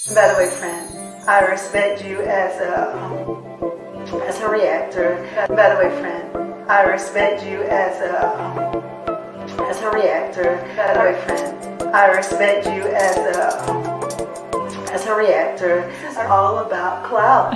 By the way, friend, I respect you as a reactor. By the way, friend, I respect you as a reactor. By the way, friend, I respect you as a reactor. This is all about clout.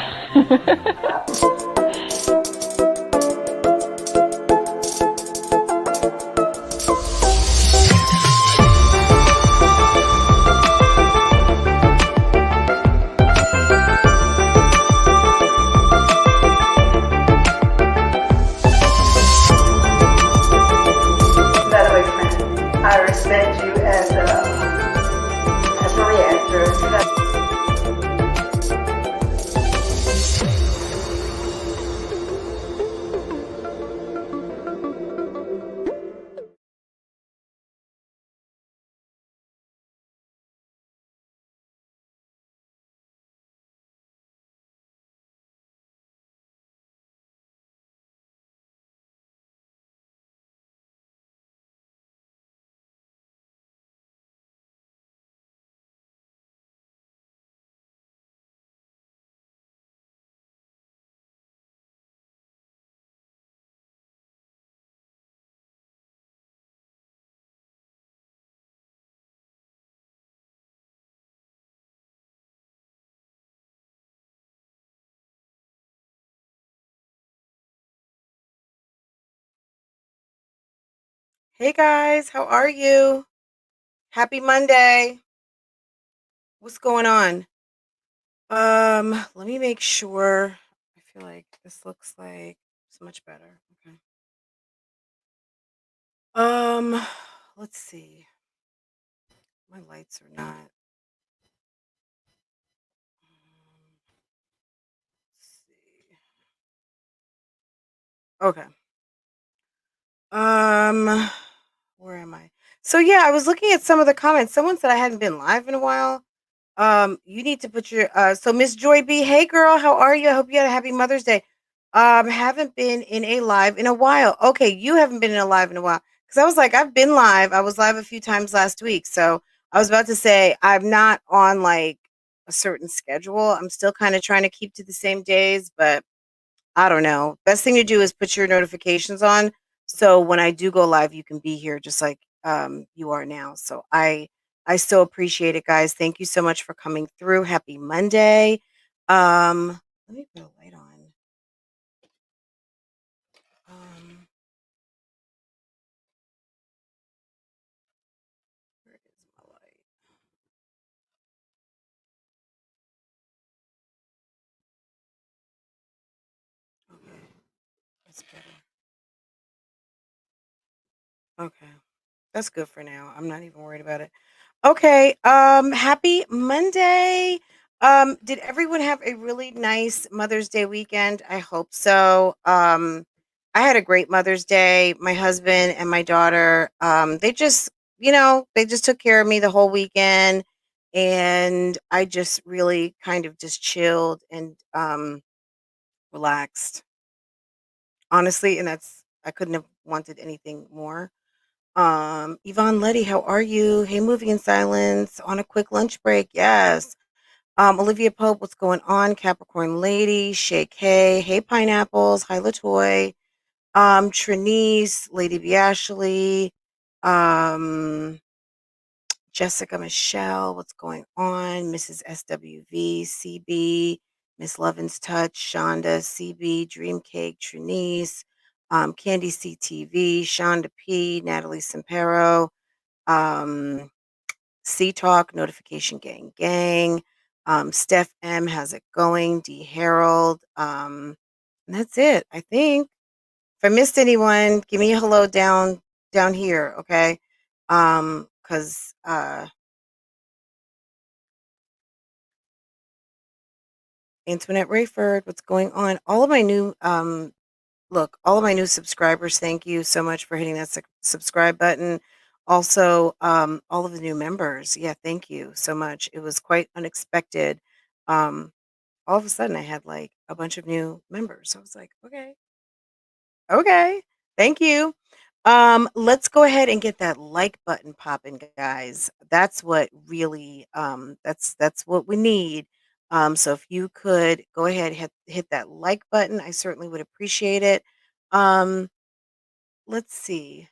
By the way, friend, I respect you as a reactor. Hey guys, how are you? Happy Monday. What's going on? Let me make sure. I feel like this looks like it's much better. Okay. Um, let's see. My lights are not. Let's see. Okay. Um, where am I? So yeah, I was looking at some of the comments. Someone said I hadn't been live in a while. You need to put your so Miss Joy B, hey girl, how are you? I hope you had a happy Mother's Day. Haven't been in a live in a while. Okay, you haven't been in a live in a while. Because I was like, I've been live. I was live a few times last week. So I was about to say I'm not on like a certain schedule. I'm still kind of trying to keep to the same days, but I don't know. Best thing to do is put your notifications on so when I do go live, you can be here just like you are now. So I so appreciate it, guys. Thank you so much for coming through. Happy Monday. Let me put a light on. Um, where is my light? Okay, that's better. Okay, that's good for now. I'm not even worried about it. Okay, happy Monday. Did everyone have a really nice Mother's Day weekend? I hope so. I had a great Mother's Day. My husband and my daughter, they just, they just took care of me the whole weekend and I just really kind of just chilled and relaxed. Honestly, and that's I couldn't have wanted anything more. Yvonne Letty, how are you? Hey, moving in silence on a quick lunch break. Yes. Olivia Pope, what's going on? Capricorn Lady, Shay K, hey Pineapples, hi Latoy, Trinice, Lady B Ashley, um, Jessica Michelle, what's going on? Mrs. SWV, CB, Miss Lovin's Touch, Shonda, CB, Dreamcake, Trinice, Candy CTV, Shonda P, Natalie Simpero, um, C Talk, Notification Gang Gang, Steph M, how's it going? D Harold, and that's it. I think if I missed anyone, give me a hello down here, okay? Because Antoinette Rayford, what's going on? All of my new look, all of my new subscribers, thank you so much for hitting that subscribe button. Also, all of the new members, yeah, thank you so much. It was quite unexpected. Um, all of a sudden, I had like a bunch of new members. So I was like, okay, okay, thank you. Let's go ahead and get that like button popping, guys. That's what really that's what we need. So if you could go ahead hit that like button, I certainly would appreciate it. Um, let's see.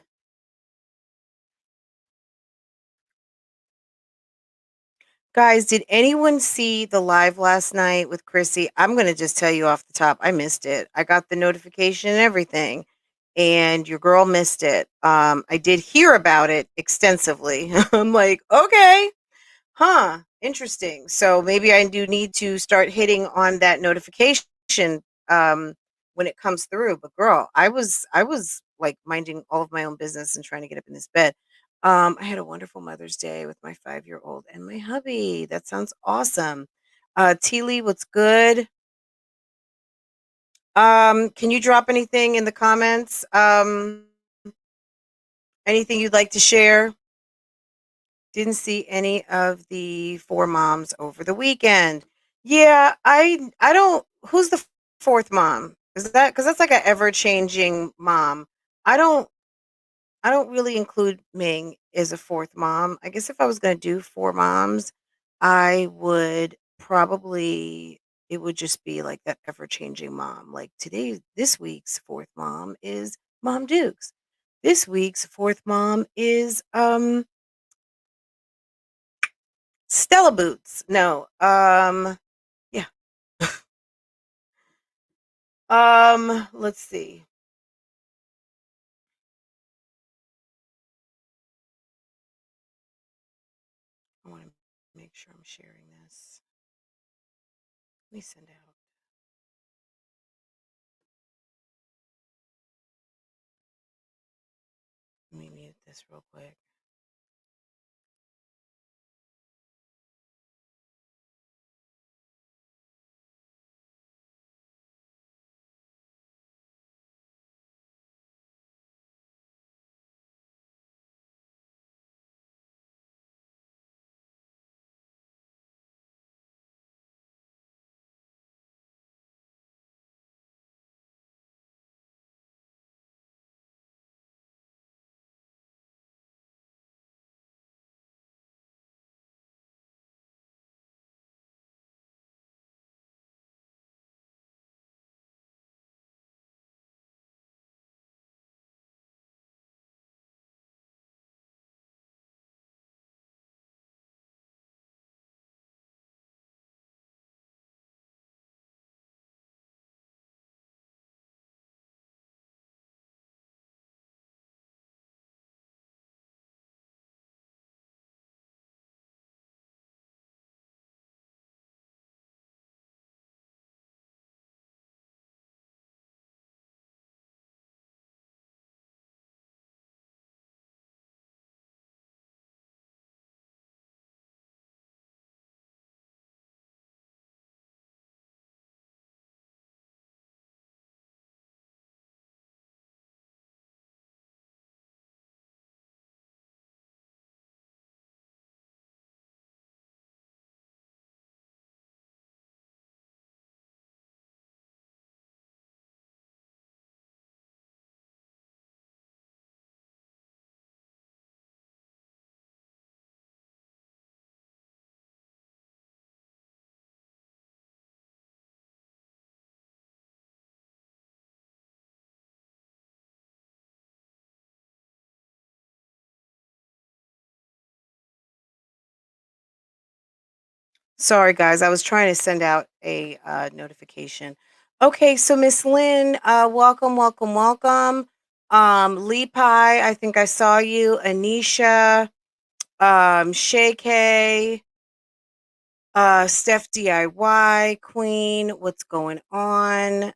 Guys, did anyone see the live last night with Chrissy? I'm going to just tell you off the top, I missed it. I got the notification and everything, and your girl missed it. I did hear about it extensively. I'm like, okay, huh, interesting. So maybe I do need to start hitting on that notification um, when it comes through. But girl, I was like minding all of my own business and trying to get up in this bed. I had a wonderful Mother's Day with my 5-year old and my hubby. That sounds awesome. T Lee, what's good? Can you drop anything in the comments? Anything you'd like to share? Didn't see any of the 4 moms over the weekend. Yeah, I don't who's the 4th mom? Is that because that's like a ever-changing mom. I don't I don't really include Ming as a 4th mom. I guess if I was gonna do 4 moms, I would probably it would just be like that ever-changing mom. Like this week's 4th mom is Mom Dukes. This week's 4th mom is, Stella Boots. No. Yeah. Let's see. I want to make sure I'm sharing this. Let me send out. Let me mute this real quick. Sorry, guys. I was trying to send out a notification. Okay, so Miss Lynn, welcome, welcome, welcome. Lee Pie, I think I saw you. Anisha, Shay K, Steph DIY, Queen, what's going on?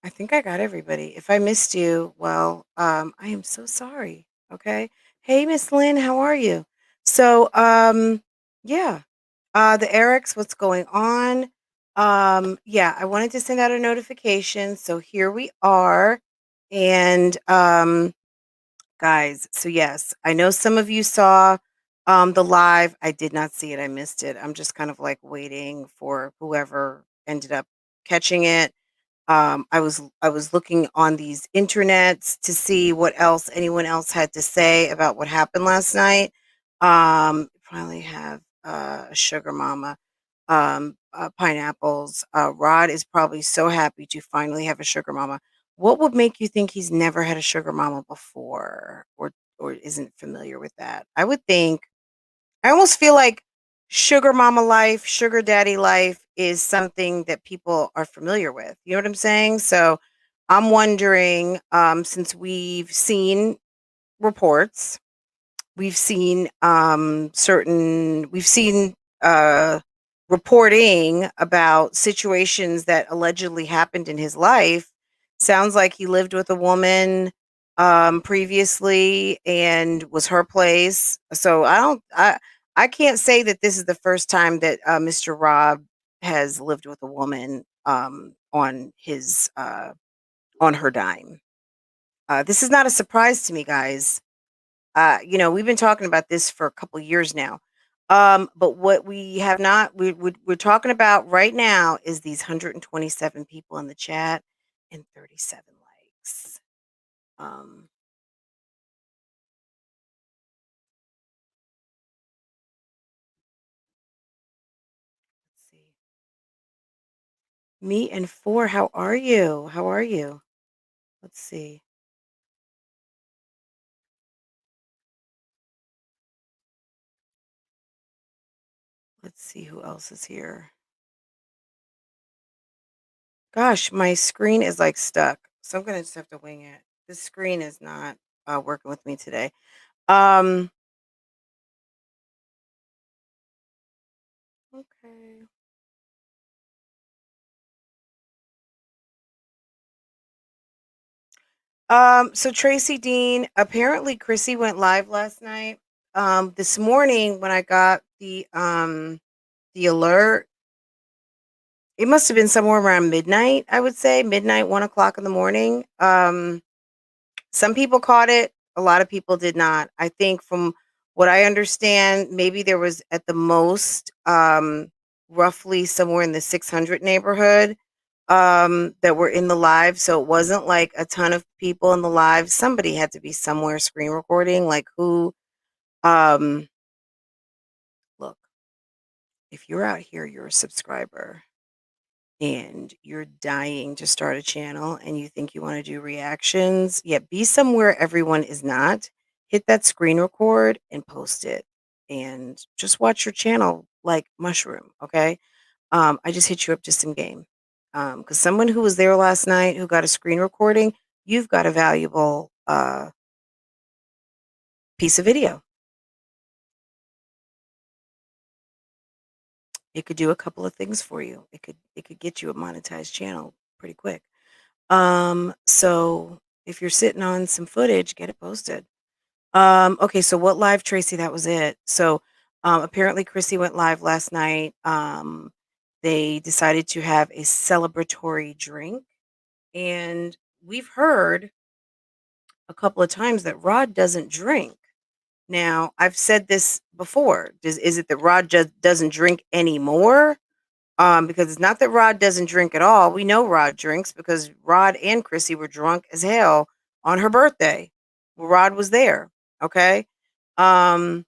I think I got everybody. If I missed you, well, I am so sorry. Okay. Hey, Miss Lynn, how are you? So, yeah, the Erics, what's going on? Yeah, I wanted to send out a notification. So here we are. And, guys, so yes, I know some of you saw. The live, I did not see it, I missed it. I'm just kind of, like, waiting for whoever ended up catching it. I was looking on these internets to see what else anyone else had to say about what happened last night. Finally have, a sugar mama, pineapples. Rod is probably so happy to finally have a sugar mama. What would make you think he's never had a sugar mama before or isn't familiar with that? I almost feel like sugar mama life, sugar daddy life is something that people are familiar with. You know what I'm saying? So I'm wondering, since reports, we've seen uh, reporting about situations that allegedly happened in his life. Sounds like he lived with a woman previously and was her place. So I can't say that this is the first time that Mr. Rob has lived with a woman on her dime. This is not a surprise to me, guys. We've been talking about this for a couple years now. But what we have not, we're talking about right now is these 127 people in the chat and 37 likes. Um, let's see. Me and four, how are you? How are you? Let's see. Let's see who else is here. Gosh, my screen is like stuck. So I'm gonna just have to wing it. This screen is not working with me today. Um, okay. So Tracy Dean, apparently Chrissy went live last night. This morning when I got the alert, it must have been somewhere around midnight, I would say, midnight, 1 o'clock in the morning. Some people caught it, a lot of people did not. I think from what I understand, maybe there was at the most roughly somewhere in the 600 neighborhood that were in the live. So it wasn't like a ton of people in the live. Somebody had to be somewhere screen recording. Like who? Um, Look, if you're out here, you're a subscriber and you're dying to start a channel and you think you want to do reactions, yeah, be somewhere everyone is not. Hit that screen record and post it and just watch your channel like mushroom. Okay. I just hit you up to some game. Because someone who was there last night who got a screen recording, you've got a valuable piece of video. It could do a couple of things for you. It could get you a monetized channel pretty quick. So if you're sitting on some footage, get it posted. Okay, so what live, Tracy? That was it. So apparently Chrissy went live last night. They decided to have a celebratory drink, and we've heard a couple of times that Rod doesn't drink. Now, I've said this before. Is it that Rod just doesn't drink anymore? Because it's not that Rod doesn't drink at all. We know Rod drinks because Rod and Chrissy were drunk as hell on her birthday. Rod was there. Okay. Um,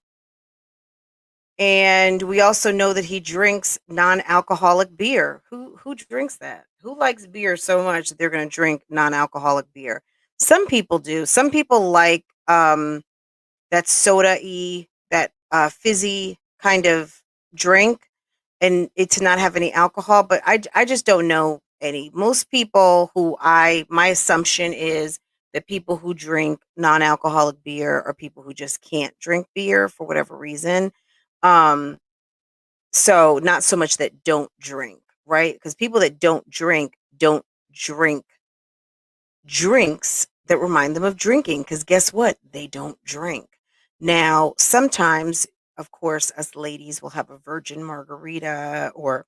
and we also know that he drinks non-alcoholic beer. Who drinks that? Who likes beer so much that they're going to drink non-alcoholic beer? Some people do. Some people like that soda-y, that fizzy kind of drink and it to not have any alcohol, but I just don't know any. Most people my assumption is that people who drink non-alcoholic beer are people who just can't drink beer for whatever reason. Um, so not so much that don't drink, right? Because people that don't drink drinks that remind them of drinking. Because guess what? They don't drink. Now, sometimes, of course, us ladies will have a virgin margarita or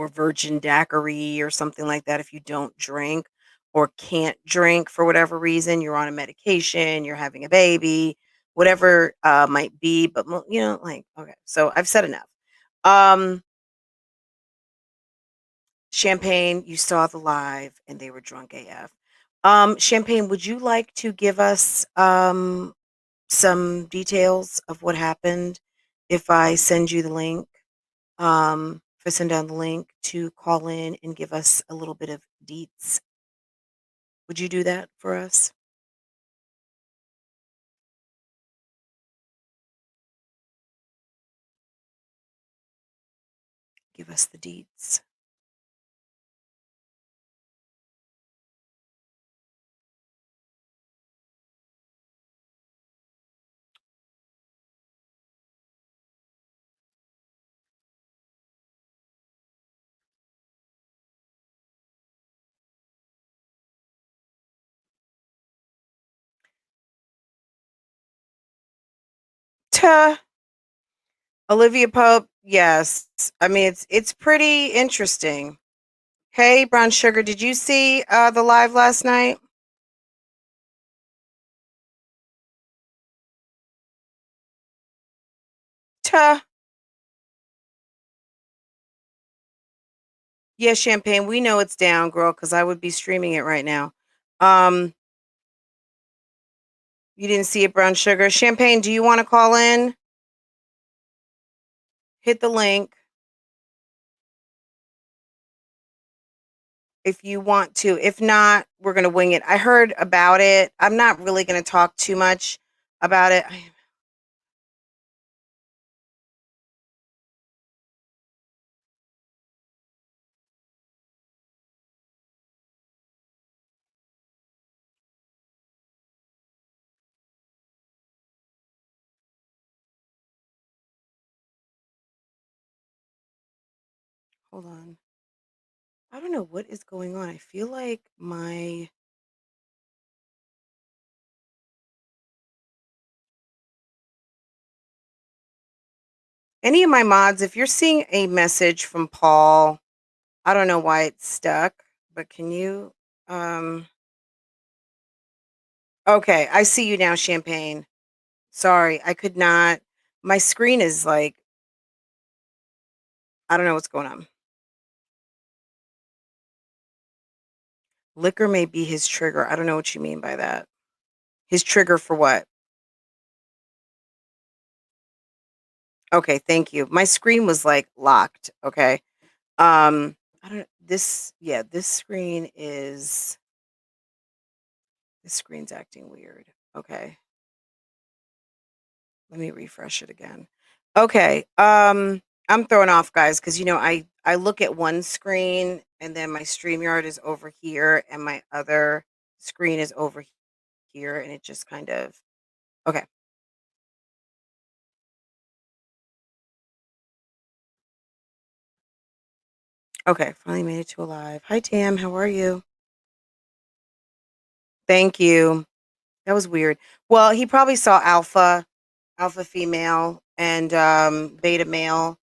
virgin daiquiri or something like that if you don't drink or can't drink for whatever reason, you're on a medication, you're having a baby, whatever might be, but like, okay, so I've said enough. Um, Champagne, you saw the live and they were drunk AF. Champagne, would you like to give us some details of what happened if I send you the link? If I send down the link to call in and give us a little bit of deets, would you do that for us? Give us the deets. Tuh. Olivia Pope, yes. I mean, it's pretty interesting. Hey, Brown Sugar, did you see the live last night? Tuh. Yeah, Champagne, we know it's down, girl, because I would be streaming it right now. Um, you didn't see it, Brown Sugar. Champagne, do you want to call in? Hit the link if you want to. If not, we're gonna wing it. I heard about it. I'm not really gonna talk too much about it. Hold on. I don't know what is going on. I feel like my any of my mods, if you're seeing a message from Paul, I don't know why it's stuck, but can you okay, I see you now, Champagne. Sorry, I could not. My screen is like, I don't know what's going on. Liquor may be his trigger. I don't know what you mean by that. His trigger for what? Okay, thank you. My screen was like locked. Okay. I don't this yeah, this screen's acting weird. Okay. Let me refresh it again. Okay. I'm thrown off, guys, because I look at one screen and then my StreamYard is over here and my other screen is over here and it just kind of okay. Okay, finally made it to a live. Hi Tam, how are you? Thank you. That was weird. Well, he probably saw alpha female and beta male.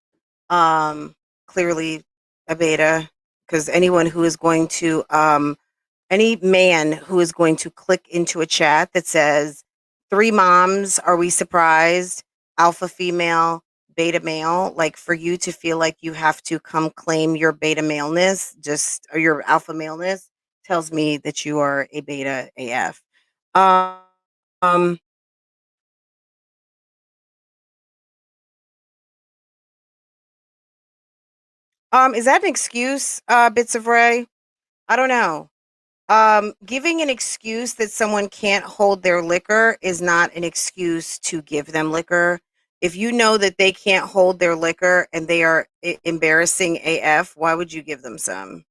Clearly a beta because anyone who is going to any man who is going to click into a chat that says three moms, are we surprised? Alpha female, beta male, like for you to feel like you have to come claim your beta maleness, just or your alpha maleness tells me that you are a beta AF. Um, um is that an excuse, Bits of Ray? I don't know. Giving an excuse that someone can't hold their liquor is not an excuse to give them liquor. If you know that they can't hold their liquor and they are embarrassing AF, why would you give them some?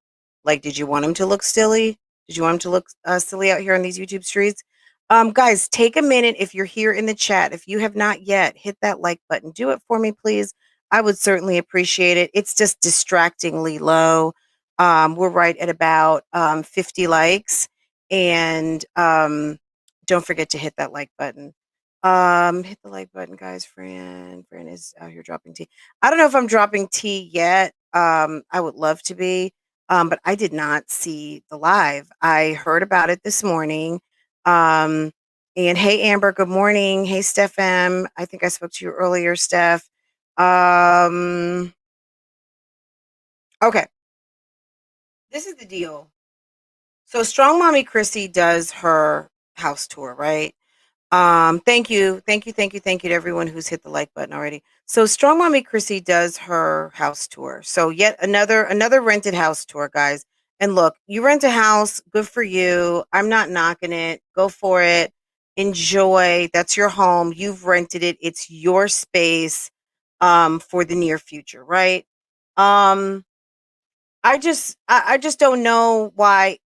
Like, did you want them to look silly? Did you want them to look silly out here on these YouTube streets? Guys, take a minute if you're here in the chat. If you have not yet, hit that like button. Do it for me, please. I would certainly appreciate it. It's just distractingly low. We're right at about 50 likes. And don't forget to hit that like button. Hit the like button, guys. Fran is out here dropping tea. I don't know if I'm dropping tea yet. I would love to be. But I did not see the live. I heard about it this morning. Um, And hey, Amber, good morning. Hey, Steph M. I think I spoke to you earlier, Steph. Um, okay, this is the deal. So, Strong Mommy Chrissy does her house tour, right? Thank you to everyone who's hit the like button already. So Strong Mommy Chrissy does her house tour. So yet another rented house tour, guys. And look, you rent a house, good for you. I'm not knocking it. Go for it. Enjoy. That's your home. You've rented it. It's your space for the near future, right? Um I just don't know why,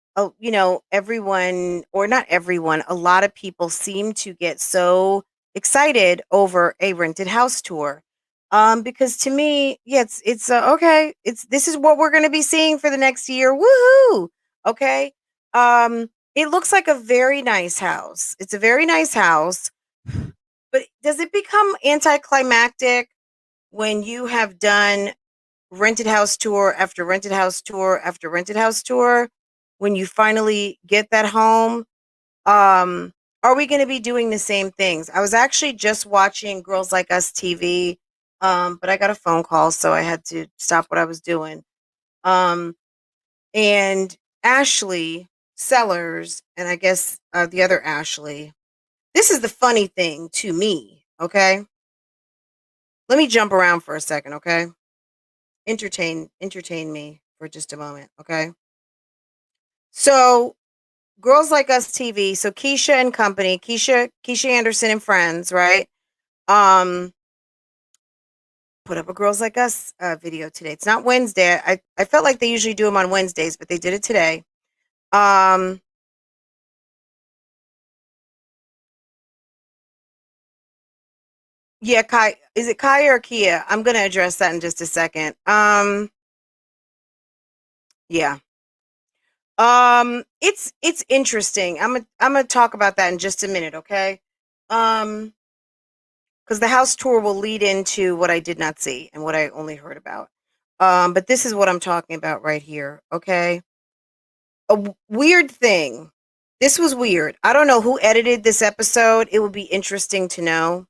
everyone, or not everyone, a lot of people seem to get so excited over a rented house tour. Because to me, yeah, it's okay. It's This is what we're going to be seeing for the next year. Woohoo! Okay. It looks like a very nice house. It's a very nice house, but does it become anticlimactic when you have done rented house tour after rented house tour after rented house tour, when you finally get that home? um are we going to be doing the same things? I was actually just watching Girls Like Us TV, but I got a phone call, so I had to stop what I was doing. Um and Ashley Sellers, and I guess the other Ashley, this is the funny thing to me, okay? Let me jump around for a second, okay? Entertain me for just a moment, okay? So, Girls Like Us TV, so Keisha and company, Keisha Anderson and friends, right? Um, put up a Girls Like Us video today. It's not Wednesday. I felt like they usually do them on Wednesdays, but they did it today. Um, yeah, Kai, is it Kaya or Kia? I'm gonna address that in just a second. Yeah. It's interesting. I'm gonna talk about that in just a minute, okay? Um, because the house tour will lead into what I did not see and what I only heard about. But this is what I'm talking about right here. Okay. Weird thing. This was weird. I don't know who edited this episode. It would be interesting to know.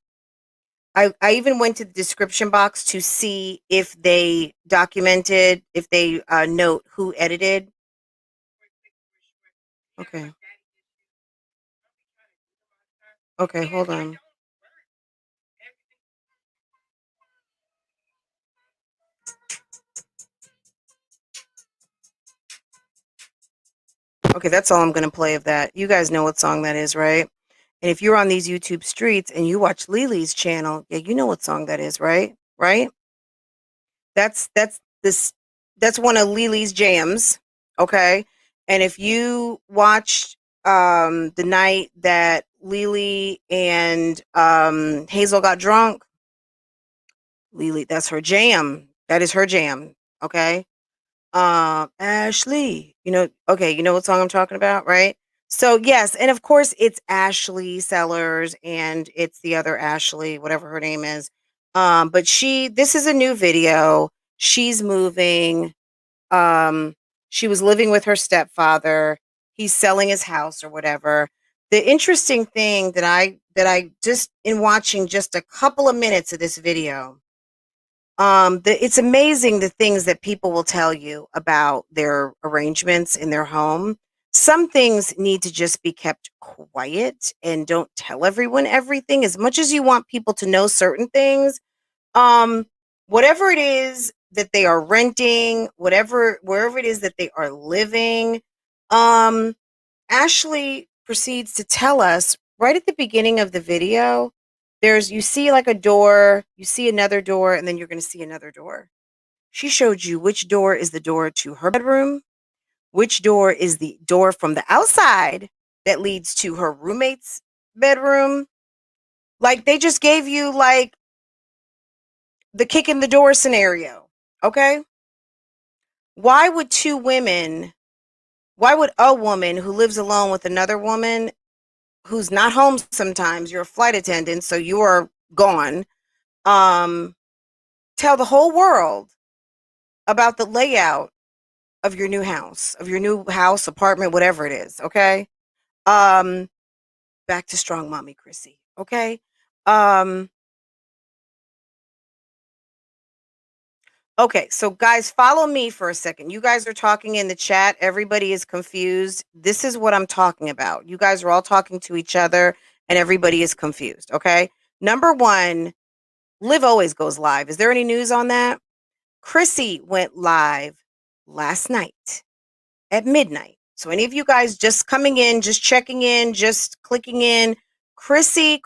I even went to the description box to see if they documented, if they note who edited. Okay. Okay, hold on. Okay, that's all I'm going to play of that. You guys know what song that is, right? And if you're on these YouTube streets and you watch Lily's channel, yeah, you know what song that is, right? Right? That's this that's one of Lily's jams, okay? And if you watched the night that Lily and Hazel got drunk, Lily, that's her jam. That is her jam, okay? Ashley, okay, you know what song I'm talking about, right? So yes, and of course it's Ashley Sellers and it's the other Ashley, whatever her name is. But this is a new video. She's moving. Um, she was living with her stepfather. He's selling his house or whatever. The interesting thing that I just, in watching just a couple of minutes of this video, it's amazing the things that people will tell you about their arrangements in their home. Some things need to just be kept quiet, and don't tell everyone everything. As much as you want people to know certain things, um whatever it is that they are renting, wherever it is that they are living, um Ashley proceeds to tell us right at the beginning of the video, you see like a door, you see another door, and then you're going to see another door. She showed you which door is the door to her bedroom, which door is the door from the outside that leads to her roommate's bedroom. Like, they just gave you like the kick in the door scenario. Okay? Why would why would a woman who lives alone with another woman who's not home sometimes, you're a flight attendant, so you are gone, um, tell the whole world about the layout of your new house, apartment, whatever it is, okay? Um, back to strong mommy Chrissy. Okay. Um, okay, so guys, follow me for a second. You guys are talking in the chat. Everybody is confused. This is what I'm talking about. You guys are all talking to each other and everybody is confused. Okay. Number one, Liv always goes live. Is there any news on that? Chrissy went live last night at midnight. So any of you guys just coming in, just checking in, just clicking in, Chrissy,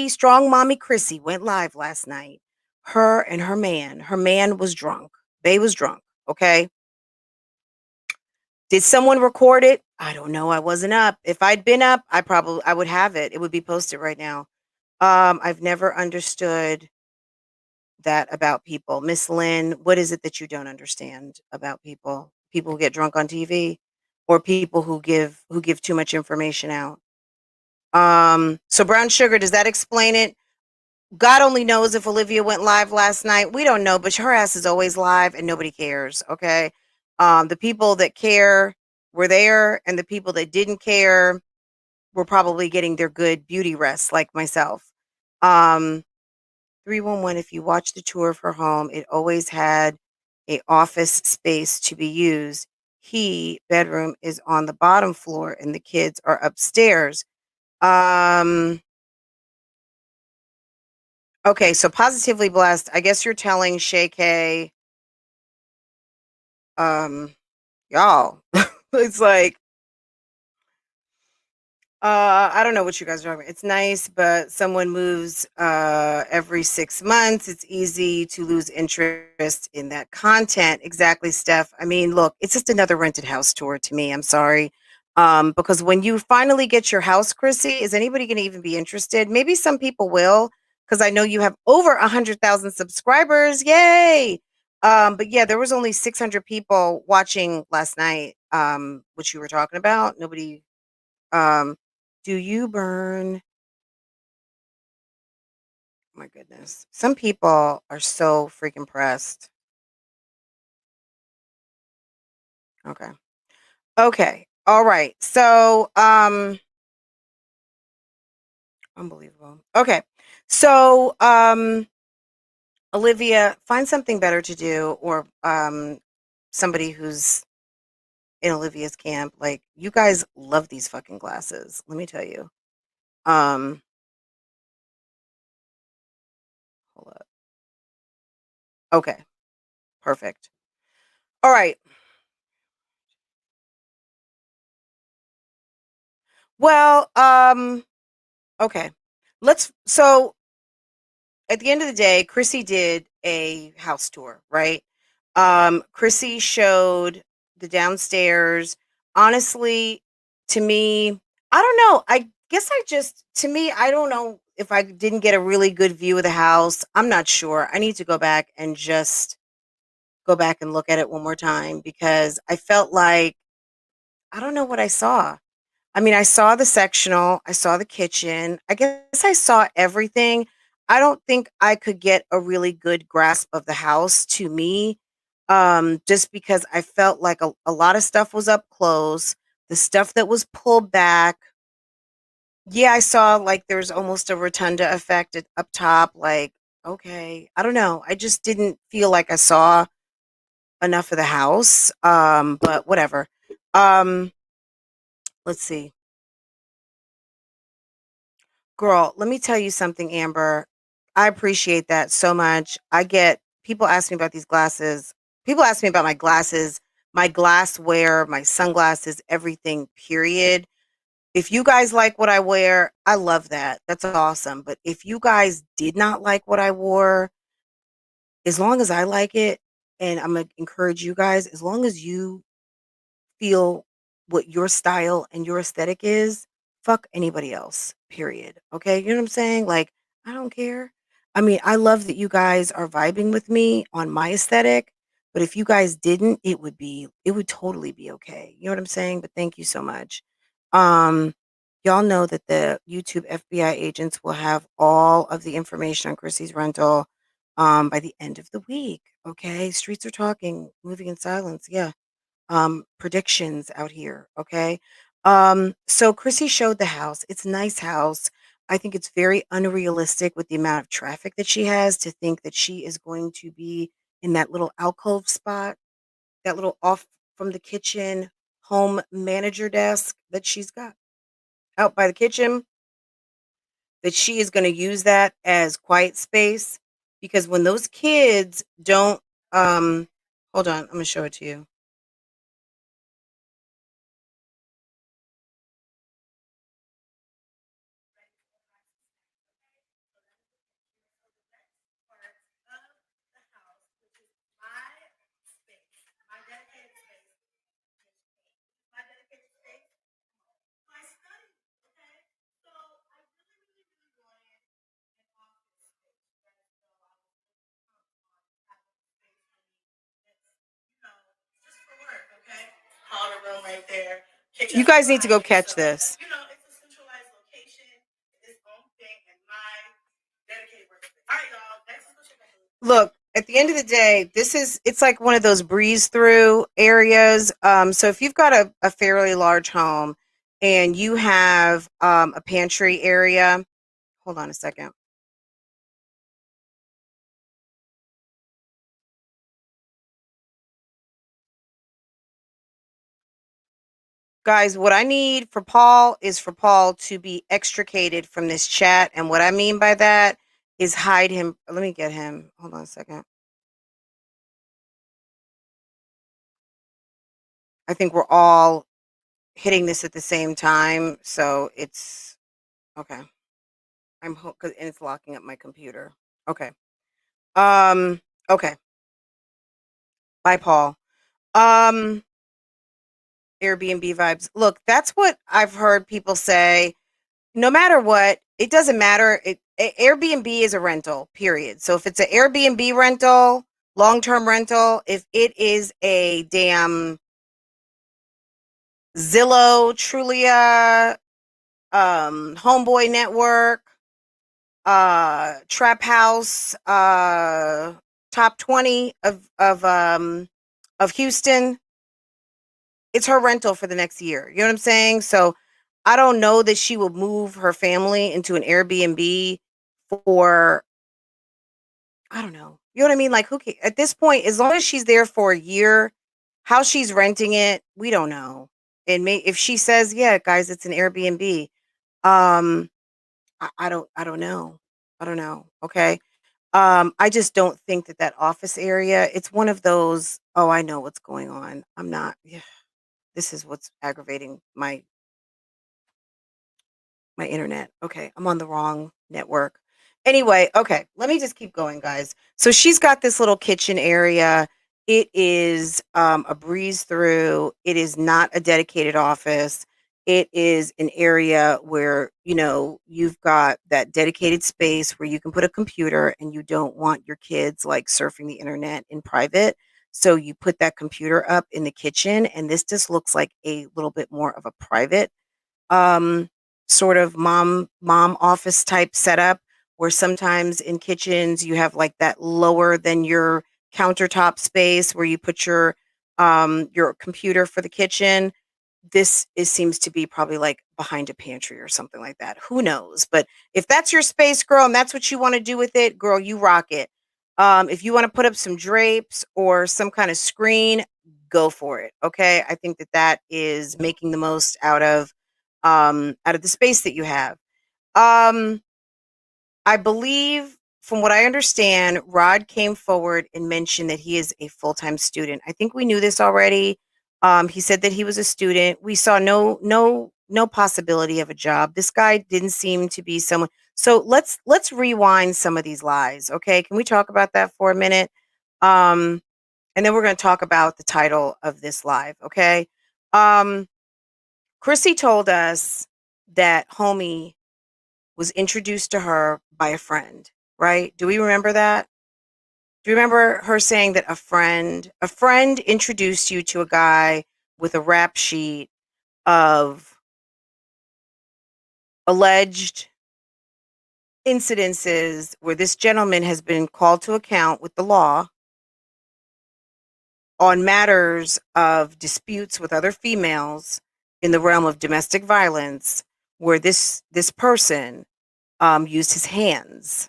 strong mommy Chrissy went live last night. Her and her man was drunk. They was drunk. Okay. Did someone record it? I don't know. I wasn't up. If I'd been up, I would have it. It would be posted right now. I've never understood that about people. Miss Lynn, what is it that you don't understand about people? People who get drunk on TV or people who give too much information out. So brown sugar, does that explain it? God only knows if Olivia went live last night. We don't know, but her ass is always live and nobody cares. Okay. The people that care were there, and the people that didn't care were probably getting their good beauty rest, like myself. Um, 311, if you watch the tour of her home, it always had a office space to be used. He bedroom is on the bottom floor and the kids are upstairs. Um okay, so positively blessed. I guess you're telling Shay K, y'all. It's like I don't know what you guys are talking about. It's nice, but someone moves every 6 months. It's easy to lose interest in that content. Exactly, Steph. I mean, look, it's just another rented house tour to me. I'm sorry. Because when you finally get your house, Chrissy, is anybody going to even be interested? Maybe some people will, because I know you have over 100,000 subscribers. Yay! But yeah, there was only 600 people watching last night. Which you were talking about. Nobody. Um, do you burn? My goodness. Some people are so freaking pressed. Okay. Okay. All right. So, unbelievable. Okay. So, Olivia, find something better to do, or somebody who's in Olivia's camp. Like, you guys love these fucking glasses. Let me tell you. Um, hold up. Okay. Perfect. All right. Well, okay. So at the end of the day, Chrissy did a house tour, right? Chrissy showed the downstairs. Honestly, to me, I don't know. I guess to me, I don't know if I didn't get a really good view of the house. I'm not sure. I need to go back and just go back and look at it one more time because I felt like I don't know what I saw. I mean, I saw the sectional, I saw the kitchen. I guess I saw everything. I don't think I could get a really good grasp of the house to me, just because I felt like a lot of stuff was up close. The stuff that was pulled back. Yeah, I saw like there's almost a rotunda effect up top. Like, okay, I don't know. I just didn't feel like I saw enough of the house. But whatever. Um, let's see. Girl, let me tell you something, Amber. I appreciate that so much. I get people ask me about these glasses. People ask me about my glasses, my glassware, my sunglasses, everything, period. If you guys like what I wear, I love that. That's awesome. But if you guys did not like what I wore, as long as I like it, and I'm going to encourage you guys, as long as you feel what your style and your aesthetic is, fuck anybody else, period. Okay? You know what I'm saying? Like, I don't care. I mean, I love that you guys are vibing with me on my aesthetic, but if you guys didn't, it would totally be okay. You know what I'm saying? But thank you so much. Um, y'all know that the YouTube FBI agents will have all of the information on Chrissy's rental by the end of the week. Okay? Streets are talking, moving in silence. Yeah. Predictions out here. Okay. So Chrissy showed the house. It's a nice house. I think it's very unrealistic with the amount of traffic that she has to think that she is going to be in that little alcove spot, that little off from the kitchen home manager desk that she's got out by the kitchen, that she is going to use that as quiet space because when those kids don't hold on, I'm going to show it to you. You guys need to go catch this. Look, at the end of the day, it's like one of those breeze through areas. So if you've got a fairly large home and you have a pantry area, hold on a second. Guys, what I need for Paul is for Paul to be extricated from this chat. And what I mean by that is hide him. Let me get him. Hold on a second. I think we're all hitting this at the same time. So it's okay. And it's locking up my computer. Okay. Um, okay. Bye, Paul. Um, Airbnb vibes. Look, that's what I've heard people say. No matter what, it doesn't matter. Airbnb is a rental, period. So if it's an Airbnb rental, long-term rental, if it is a damn Zillow, Trulia, Homeboy Network, Trap House, top 20 of Houston, it's her rental for the next year. You know what I'm saying? So I don't know that she will move her family into an Airbnb for, I don't know. You know what I mean? Like at this point, as long as she's there for a year, how she's renting it, we don't know. And if she says, yeah, guys, it's an Airbnb, um, I don't know. I don't know. Okay. I just don't think that office area, it's one of those, oh, I know what's going on. I'm not, yeah, this is what's aggravating my internet. Okay, I'm on the wrong network. Anyway, okay, let me just keep going, guys. So she's got this little kitchen area. It is a breeze through. It is not a dedicated office. It is an area where, you've got that dedicated space where you can put a computer and you don't want your kids like surfing the internet in private. So you put that computer up in the kitchen, and this just looks like a little bit more of a private um, sort of mom office type setup where sometimes in kitchens you have like that lower than your countertop space where you put your computer for the kitchen. Seems to be probably like behind a pantry or something like that. Who knows? But if that's your space, girl, and that's what you want to do with it, girl, you rock it. If you want to put up some drapes or some kind of screen, go for it. Okay, I think that is making the most out of the space that you have. Um, I believe, from what I understand, Rod came forward and mentioned that he is a full-time student. I think we knew this already. He said that he was a student. We saw no possibility of a job. This guy didn't seem to be someone. So let's rewind some of these lies. Okay, can we talk about that for a minute? Um, and then we're going to talk about the title of this live. Okay. Um, Chrissy told us that homie was introduced to her by a friend, right? Do we remember that? Do you remember her saying that a friend introduced you to a guy with a rap sheet of alleged incidences where this gentleman has been called to account with the law on matters of disputes with other females, in the realm of domestic violence where this person used his hands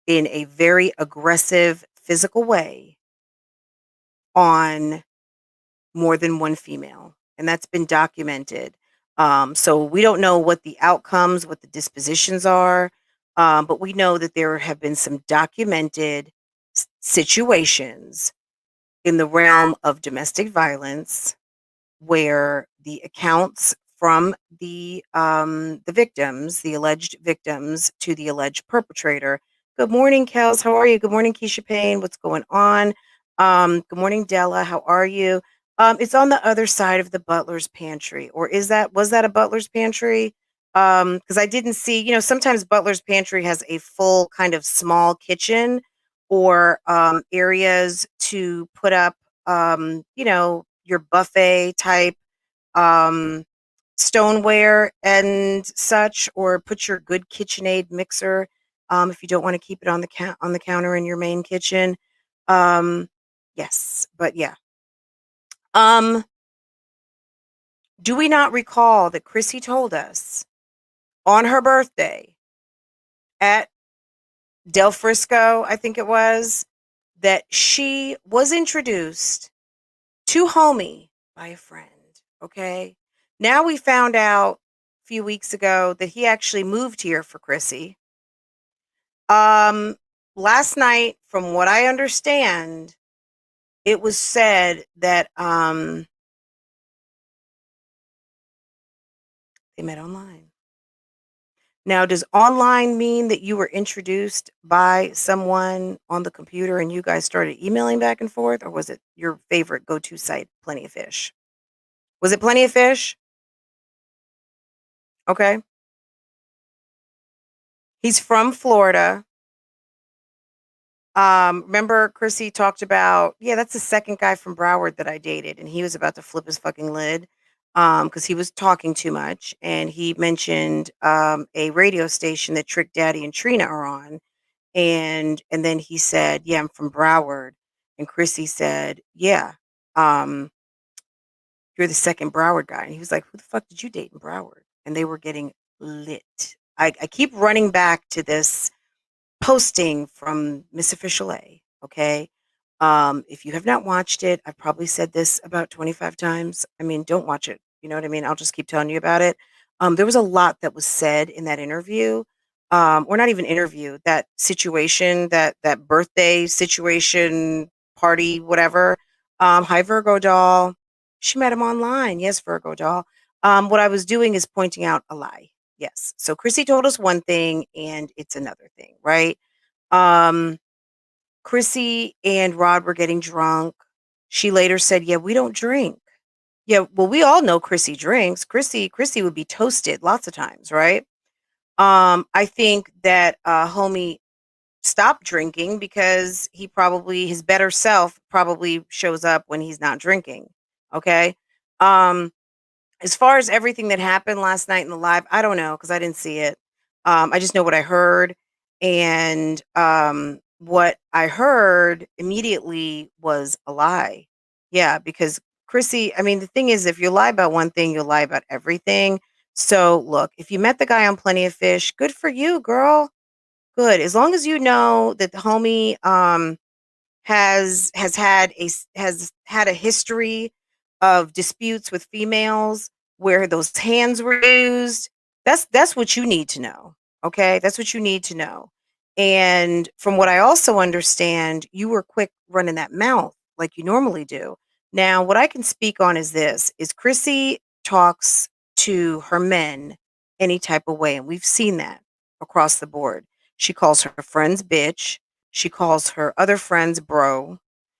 in a very aggressive physical way on more than one female, and that's been documented. So we don't know what the outcomes, what the dispositions are, but we know that there have been some documented situations in the realm of domestic violence where the accounts from the victims, the alleged victims, to the alleged perpetrator. Good morning, Kels. How are you? Good morning, Keisha Payne. What's going on? Good morning, Della. How are you? It's on the other side of the butler's pantry, or was that a butler's pantry? Because I didn't see. Sometimes butler's pantry has a full kind of small kitchen or areas to put up your buffet type um, stoneware and such, or put your good KitchenAid mixer if you don't want to keep it on the counter in your main kitchen. Um, yes, but yeah. Um, do we not recall that Chrissy told us on her birthday at Del Frisco, I think it was, that she was introduced to Homie by a friend. Okay. Now we found out a few weeks ago that he actually moved here for Chrissy. Um, Last night, from what I understand, it was said that they met online. Now, does online mean that you were introduced by someone on the computer and you guys started emailing back and forth, or was it your favorite go-to site, Plenty of Fish? Was it Plenty of Fish? Okay. He's from Florida. Remember Chrissy talked about, yeah, that's the second guy from Broward that I dated, and he was about to flip his fucking lid because he was talking too much, and he mentioned a radio station that Trick Daddy and Trina are on, and then he said, yeah, I'm from Broward, and Chrissy said, yeah, um, you're the second Broward guy, and he was like, who the fuck did you date in Broward? And they were getting lit. I keep running back to this posting from Miss Official A. Okay. If you have not watched it, I've probably said this about 25 times. I mean, don't watch it. You know what I mean? I'll just keep telling you about it. There was a lot that was said in that interview. Or not even interview, that situation, that birthday situation, party, whatever. Hi Virgo doll. She met him online. Yes, Virgo doll. What I was doing is pointing out a lie. Yes. So Chrissy told us one thing and it's another thing, right? Um, Chrissy and Rod were getting drunk. She later said, "Yeah, we don't drink." Yeah, well, we all know Chrissy drinks. Chrissy would be toasted lots of times, right? I think that homie stopped drinking because his better self probably shows up when he's not drinking. Okay. Um, as far as everything that happened last night in the live, I don't know because I didn't see it. I just know what I heard, and what I heard immediately was a lie. Yeah, because Chrissy, I mean, the thing is, if you lie about one thing, you'll lie about everything. So, look, if you met the guy on Plenty of Fish, good for you, girl. Good, as long as you know that the homie has had a history of disputes with females where those hands were used. That's what you need to know. Okay? That's what you need to know. And from what I also understand, you were quick running that mouth like you normally do. Now, what I can speak on is this is Chrissy talks to her men any type of way, and we've seen that across the board. She calls her friends bitch. She calls her other friends bro.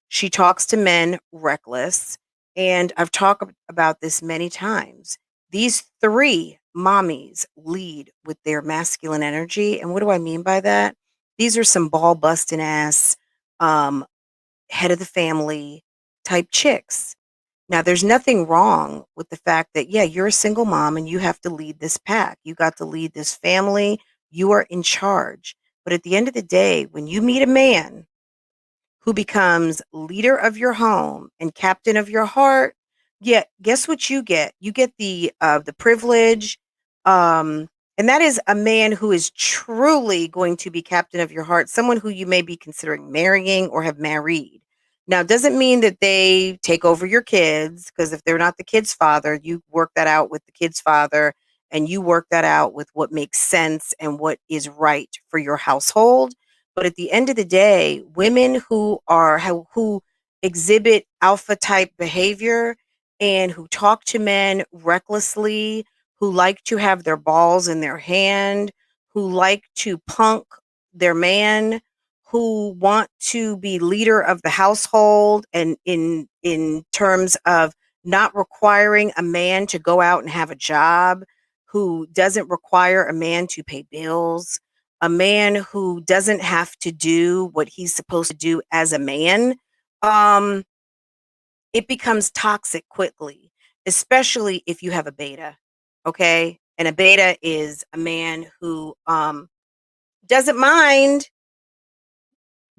She talks to men reckless. And I've talked about this many times. These three mommies lead with their masculine energy. And what do I mean by that? These are some ball busting ass, um, head of the family type chicks. Now, there's nothing wrong with the fact that, yeah, you're a single mom and you have to lead this pack. You got to lead this family. You are in charge. But at the end of the day, when you meet a man who becomes leader of your home and captain of your heart, Yeah, guess what you get? You get the privilege, um, and that is a man who is truly going to be captain of your heart, someone who you may be considering marrying or have married. Now, it doesn't mean that they take over your kids, because if they're not the kid's father, you work that out with the kid's father, and you work that out with what makes sense and what is right for your household. But at the end of the day, women who exhibit alpha type behavior and who talk to men recklessly, who like to have their balls in their hand, who like to punk their man, who want to be leader of the household, and in terms of not requiring a man to go out and have a job, who doesn't require a man to pay bills, a man who doesn't have to do what he's supposed to do as a man. um it becomes toxic quickly, especially if you have a beta. Okay. And a beta is a man who doesn't mind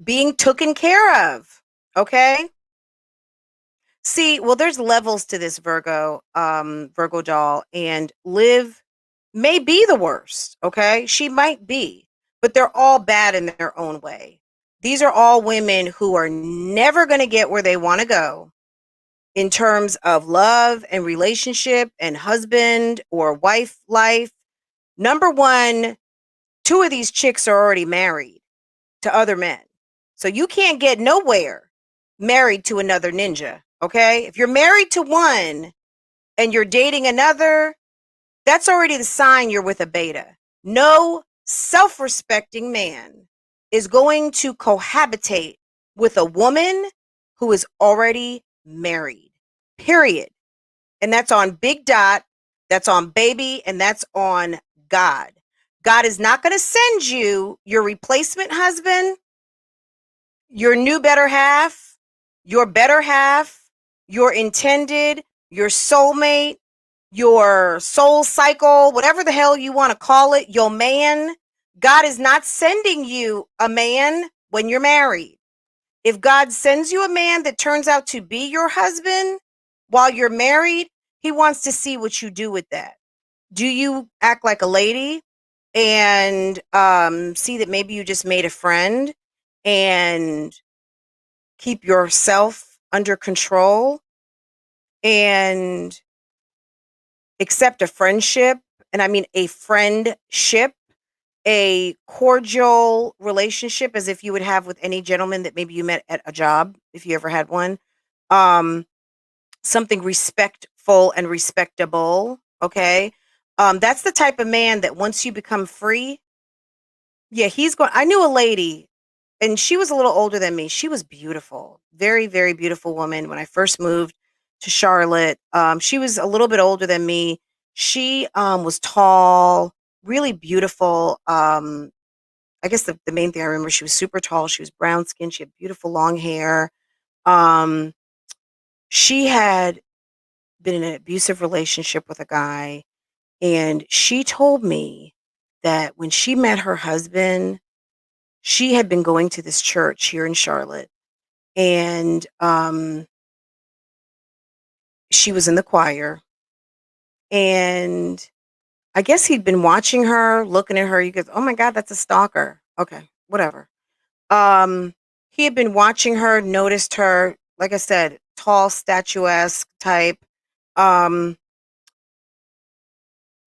being taken care of. Okay. See, well, there's levels to this Virgo doll, and Liv may be the worst. Okay. She might be, but they're all bad in their own way. These are all women who are never going to get where they want to go in terms of love and relationship and husband or wife life. Number one, two of these chicks are already married to other men. So you can't get nowhere married to another ninja. Okay. If you're married to one and you're dating another, that's already the sign you're with a beta. No self respecting man is going to cohabitate with a woman who is already married, period. And that's on Big Dot, that's on Baby, and that's on God. God is not going to send you your replacement husband, your new better half, your intended, your soulmate, your soul cycle, whatever the hell you want to call it, your man. God is not sending you a man when you're married. If God sends you a man that turns out to be your husband while you're married, he wants to see what you do with that. Do you act like a lady and see that maybe you just made a friend and keep yourself under control and accept a friendship? And I mean a friendship, a cordial relationship, as if you would have with any gentleman that maybe you met at a job, if you ever had one. Um, Something respectful and respectable. Okay. That's the type of man that once you become free, yeah, he's going. I knew a lady, and she was a little older than me. She was beautiful, very, very beautiful woman. When I first moved to Charlotte, she was a little bit older than me. She was tall, really beautiful. I guess the main thing I remember, she was super tall. She was brown skin. She had beautiful long hair. Um, she had been in an abusive relationship with a guy, and she told me that when she met her husband, she had been going to this church here in Charlotte, and she was in the choir, and I guess he'd been watching her, looking at her. You goes, "Oh my God, that's a stalker." Okay, whatever. Um, he had been watching her, noticed her, like I said, tall, statuesque type. Um,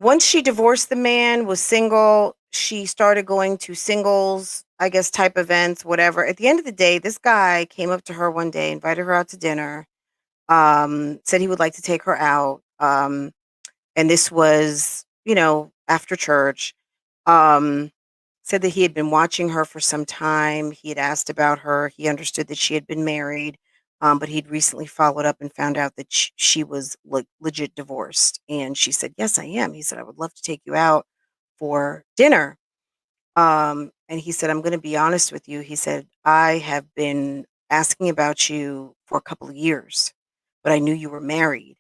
Once she divorced the man, was single, she started going to singles, I guess, type events, whatever. At the end of the day, this guy came up to her one day, invited her out to dinner, said he would like to take her out. And this was, after church. Um, Said that he had been watching her for some time. He had asked about her. He understood that she had been married, but he'd recently followed up and found out that she was legit divorced. And she said, "Yes, I am." He said, "I would love to take you out for dinner." And he said, "I'm going to be honest with you." He said, "I have been asking about you for a couple of years, but I knew you were married,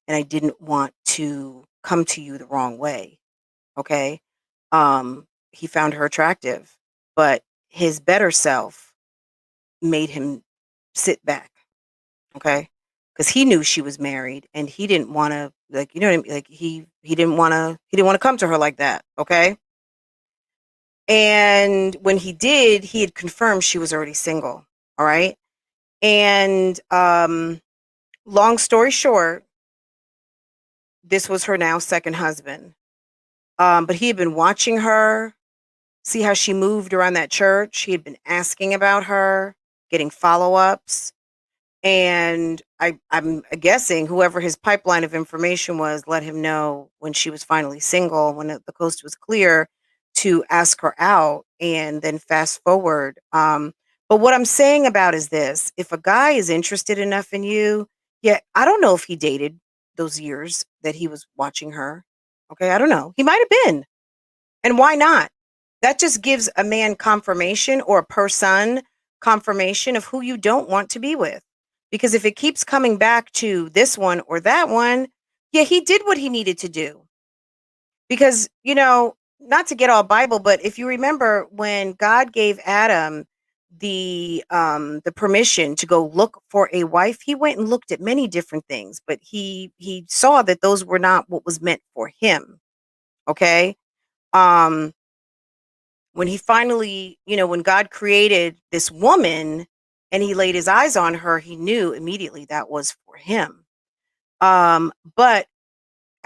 and I didn't want to come to you the wrong way." Okay. He found her attractive, but his better self made him sit back. Okay. because he knew she was married and he didn't want to, like, you know what I mean? Like, he didn't want to come to her like that. Okay. And when he did, he had confirmed she was already single. All right. And long story short, this was her now second husband. But he had been watching her, see how she moved around that church. He had been asking about her, getting follow-ups. And I'm guessing whoever his pipeline of information was let him know when she was finally single, when the coast was clear, to ask her out. And then fast forward. But what I'm saying about is this: if a guy is interested enough in you, yeah, I don't know if he dated those years that he was watching her. Okay, I don't know. He might have been. And why not? That just gives a man confirmation, or a person confirmation of who you don't want to be with. Because if it keeps coming back to this one or that one, yeah, he did what he needed to do. Because, not to get all Bible, but if you remember when God gave Adam the permission to go look for a wife, he went and looked at many different things, but he saw that those were not what was meant for him. Okay? Um when he finally, when God created this woman and he laid his eyes on her, he knew immediately that was for him. But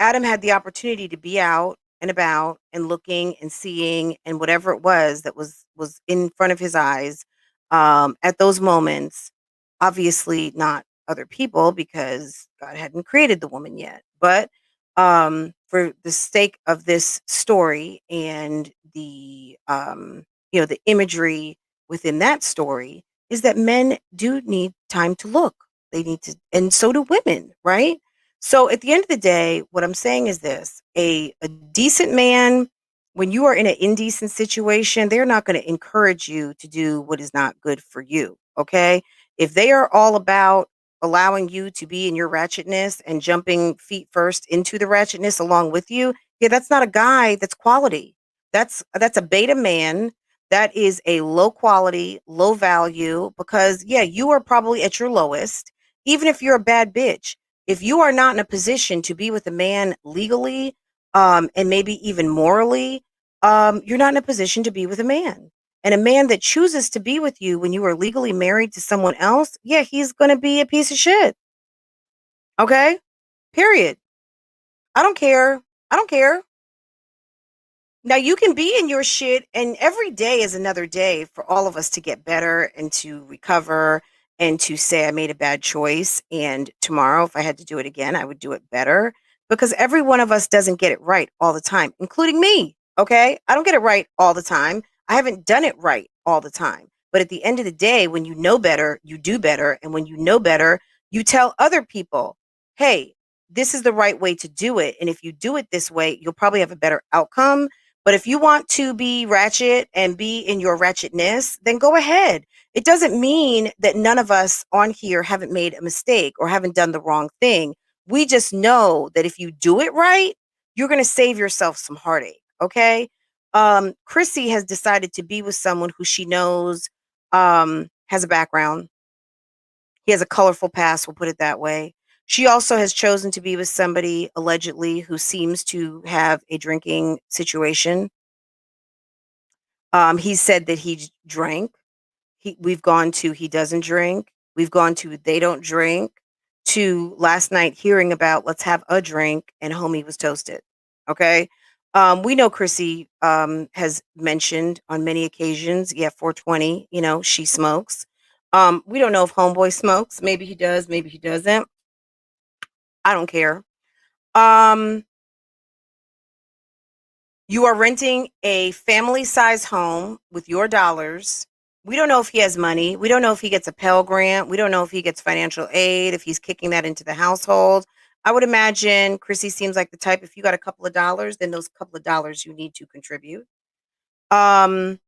Adam had the opportunity to be out and about and looking and seeing and whatever it was that was in front of his eyes at those moments. Obviously, not other people because God hadn't created the woman yet. But for the sake of this story and the imagery within that story is that men do need time to look. They need to, and so do women, right? So at the end of the day, what I'm saying is this: a decent man, when you are in an indecent situation, they're not going to encourage you to do what is not good for you. Okay. If they are all about allowing you to be in your ratchetness and jumping feet first into the ratchetness along with you, yeah, that's not a guy that's quality. That's a beta man. That is a low quality, low value because yeah, you are probably at your lowest, even if you're a bad bitch. If you are not in a position to be with a man legally, and maybe even morally, you're not in a position to be with a man. And a man that chooses to be with you when you are legally married to someone else, yeah, he's going to be a piece of shit. Okay? Period. I don't care. I don't care. Now you can be in your shit, and every day is another day for all of us to get better and to recover and to say I made a bad choice. And tomorrow, if I had to do it again, I would do it better because every one of us doesn't get it right all the time, including me. Okay, I don't get it right all the time. I haven't done it right all the time. But at the end of the day, when you know better, you do better, and when you know better, you tell other people, "Hey, this is the right way to do it, and if you do it this way, you'll probably have a better outcome." But if you want to be ratchet and be in your ratchetness, then go ahead. It doesn't mean that none of us on here haven't made a mistake or haven't done the wrong thing. We just know that if you do it right, you're going to save yourself some heartache. Okay. Chrissy has decided to be with someone who she knows has a background. He has a colorful past, we'll put it that way. She also has chosen to be with somebody allegedly who seems to have a drinking situation. He said that he drank. We've gone to he doesn't drink. We've gone to they don't drink. To last night hearing about let's have a drink and homie was toasted. Okay. We know Chrissy has mentioned on many occasions, yeah, 420, she smokes. We don't know if homeboy smokes. Maybe he does, maybe he doesn't. I don't care. Um, You are renting a family size home with your dollars. We don't know if he has money. We don't know if he gets a Pell Grant. We don't know if he gets financial aid, if he's kicking that into the household. I would imagine Chrissy seems like the type, if you got a couple of dollars, then those couple of dollars you need to contribute. Um,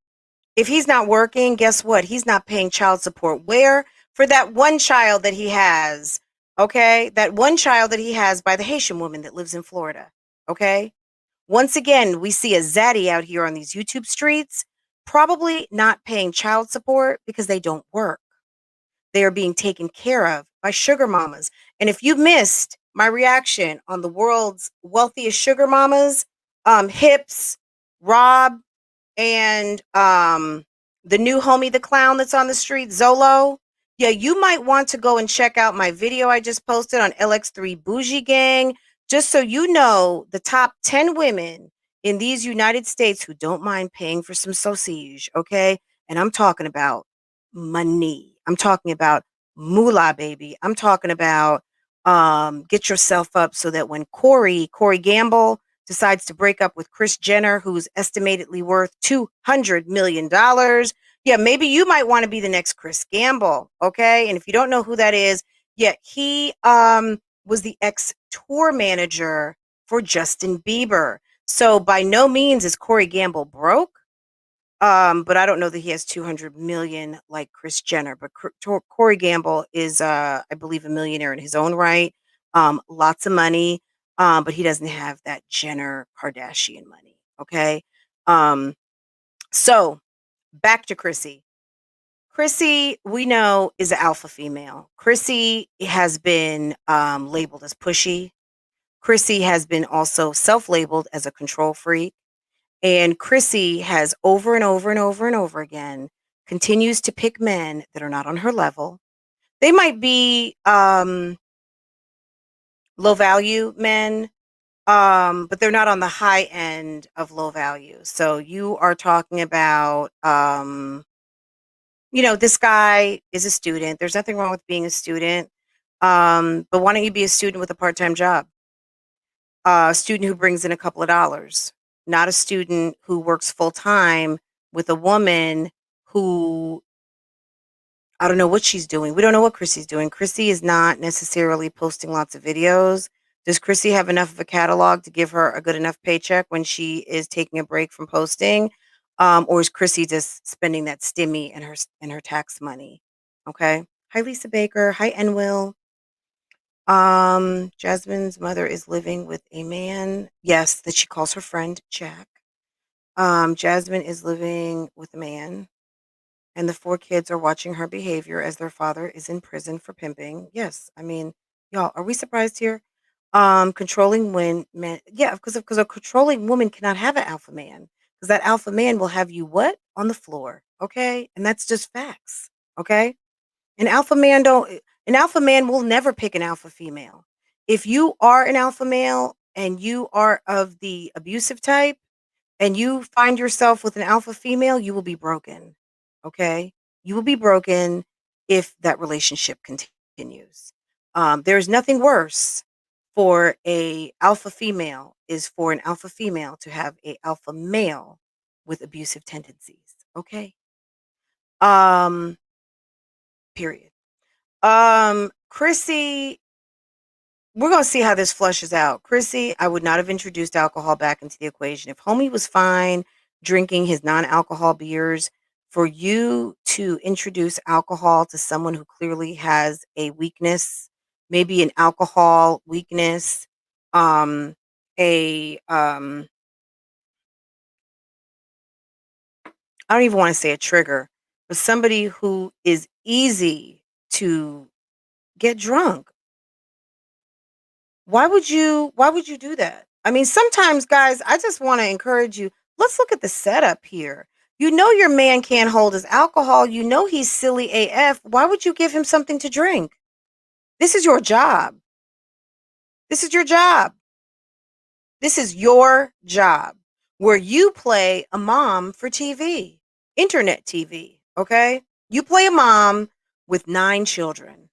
if he's not working, guess what? He's not paying child support. Where? For that one child that he has, okay? That one child that he has by the Haitian woman that lives in Florida, okay? Once again, we see a Zaddy out here on these YouTube streets, probably not paying child support because they don't work. They are being taken care of by sugar mamas. And if you missed my reaction on the world's wealthiest sugar mamas, Hips, Rob, and the new homie the clown that's on the street, Zolo. Yeah, you might want to go and check out my video I just posted on LX3 Bougie Gang, just so you know the top 10 women in these United States who don't mind paying for some sausage, okay? And I'm talking about money. I'm talking about moolah, baby. I'm talking about get yourself up so that when Corey Gamble, decides to break up with Kris Jenner, who's estimatedly worth $200 million. Yeah, maybe you might want to be the next Chris Gamble, okay? And if you don't know who that is, yeah, he was the ex tour manager for Justin Bieber. So by no means is Corey Gamble broke. But I don't know that he has 200 million like Kris Jenner. But Corey Gamble is, I believe, a millionaire in his own right. Lots of money, but he doesn't have that Jenner Kardashian money. Okay. Um, so back to Chrissy. Chrissy, we know, is an alpha female. Chrissy has been labeled as pushy. Chrissy has been also self-labeled as a control freak. And Chrissy has over and over and over and over again continues to pick men that are not on her level. They might be low value men, but they're not on the high end of low value. So you are talking about, this guy is a student. There's nothing wrong with being a student. But why don't you be a student with a part time job? A student who brings in a couple of dollars, not a student who works full time with a woman who I don't know what she's doing. We don't know what Chrissy's doing. Chrissy is not necessarily posting lots of videos. Does Chrissy have enough of a catalog to give her a good enough paycheck when she is taking a break from posting? Or is Chrissy just spending that stimmy and her tax money? Okay. Hi, Lisa Baker. Hi, Enwil. Jasmine's mother is living with a man. Yes, that she calls her friend Jack. Jasmine is living with a man, and the four kids are watching her behavior as their father is in prison for pimping. Yes, I mean, y'all, are we surprised here? Controlling when men, yeah, because a controlling woman cannot have an alpha man, because that alpha man will have you what on the floor, okay, and that's just facts, okay. An alpha man will never pick an alpha female. If you are an alpha male and you are of the abusive type and you find yourself with an alpha female, you will be broken. Okay? You will be broken if that relationship continues. There's nothing worse for a alpha female is for an alpha female to have a alpha male with abusive tendencies. Okay? Um, period. Chrissy, we're gonna see how this flushes out. Chrissy, I would not have introduced alcohol back into the equation. If homie was fine drinking his non-alcohol beers, for you to introduce alcohol to someone who clearly has a weakness, maybe an alcohol weakness, um, a I don't even want to say a trigger, but somebody who is easy to get drunk. Why would you do that? I mean, sometimes guys, I just want to encourage you. Let's look at the setup here. You know your man can't hold his alcohol. You know he's silly AF. Why would you give him something to drink? This is your job. This is your job. This is your job where you play a mom for TV, internet TV, okay? You play a mom with 9 children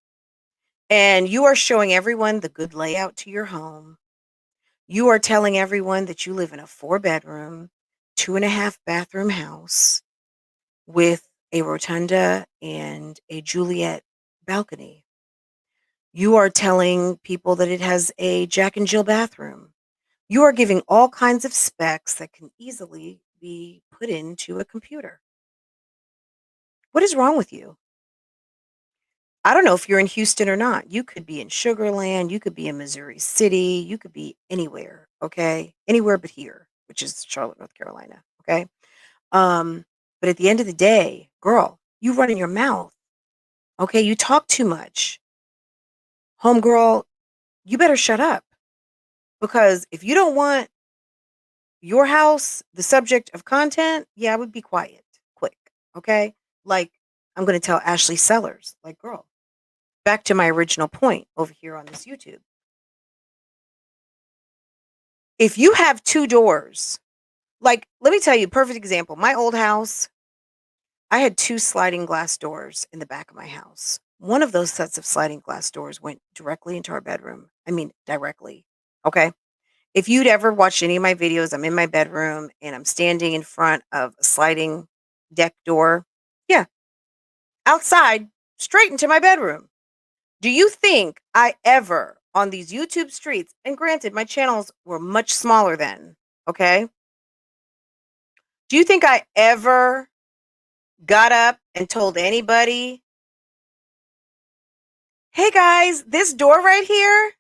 and you are showing everyone the good layout to your home. You are telling everyone that you live in a 4-bedroom, 2.5 bathroom house with a rotunda and a Juliet balcony. You are telling people that it has a Jack and Jill bathroom. You are giving all kinds of specs that can easily be put into a computer. What is wrong with you? I don't know if you're in Houston or not. You could be in Sugarland. You could be in Missouri City. You could be anywhere. Okay. Anywhere but here, which is Charlotte, North Carolina. Okay. Um, but at the end of the day, girl, you running your mouth. Okay. You talk too much. Homegirl, you better shut up because if you don't want your house the subject of content, yeah, I would be quiet, quick, okay? Like, I'm gonna tell Ashley Sellers, like, girl, back to my original point over here on this YouTube. If you have 2 doors, like, let me tell you, perfect example. My old house, I had 2 sliding glass doors in the back of my house. One of those sets of sliding glass doors went directly into our bedroom. I mean, directly. Okay. If you'd ever watched any of my videos, I'm in my bedroom and I'm standing in front of a sliding deck door. Yeah, outside, straight into my bedroom. Do you think I ever on these YouTube streets, and granted, my channels were much smaller then, okay? Do you think I ever got up and told anybody, hey guys, this door right here,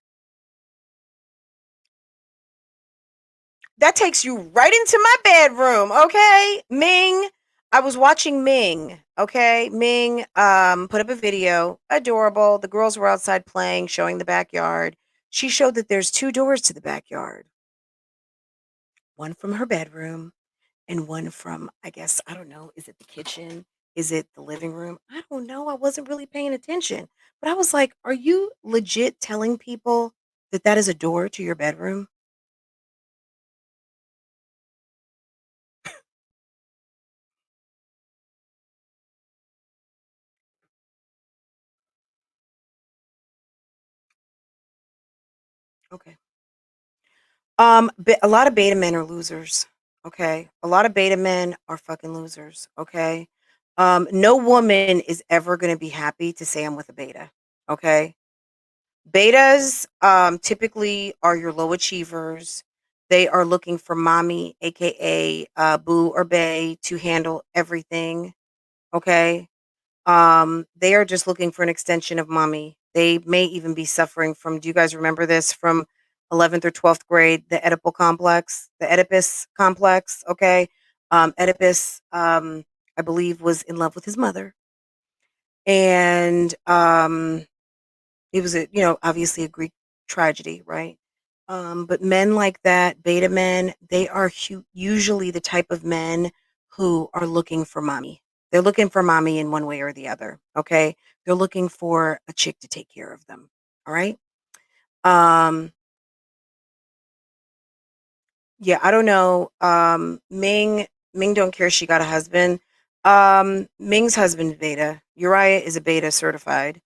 that takes you right into my bedroom, okay? Ming, I was watching Ming, okay? Ming put up a video, adorable. The girls were outside playing, showing the backyard. She showed that there's 2 doors to the backyard. One from her bedroom and one from, I guess, I don't know, is it the kitchen? Is it the living room? I don't know. I wasn't really paying attention. But I was like, are you legit telling people that that is a door to your bedroom? Okay. A lot of beta men are losers. Okay. A lot of beta men are fucking losers. Okay. No woman is ever going to be happy to say I'm with a beta. Okay. Betas typically are your low achievers. They are looking for mommy, aka boo or bay, to handle everything. Okay. They are just looking for an extension of mommy. They may even be suffering from, do you guys remember this from 11th or 12th grade, the Oedipal complex, the Oedipus complex? Okay. Oedipus, I believe, was in love with his mother. And it was a, obviously a Greek tragedy, right? But men like that, beta men, they are usually the type of men who are looking for mommy. They're looking for mommy in one way or the other. Okay. They're looking for a chick to take care of them. All right. Um, Yeah, I don't know. Ming don't care she got a husband. Ming's husband beta. Uriah is a beta certified.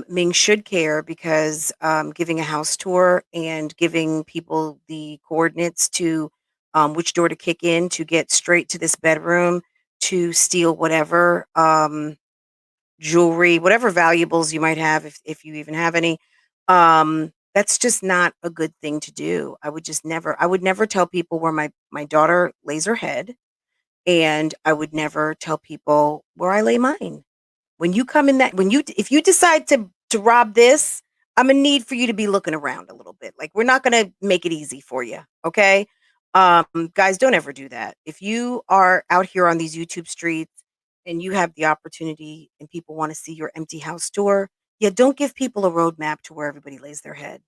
Ming should care because giving a house tour and giving people the coordinates to which door to kick in to get straight to this bedroom to steal whatever jewelry, whatever valuables you might have, if you even have any. That's just not a good thing to do. I would never tell people where my daughter lays her head, and I would never tell people where I lay mine. When you come in that when you if you decide to rob this, I'm gonna need for you to be looking around a little bit. Like, we're not gonna make it easy for you, okay? Guys, don't ever do that. If you are out here on these YouTube streets and you have the opportunity and people want to see your empty house tour, yeah, don't give people a roadmap to where everybody lays their head.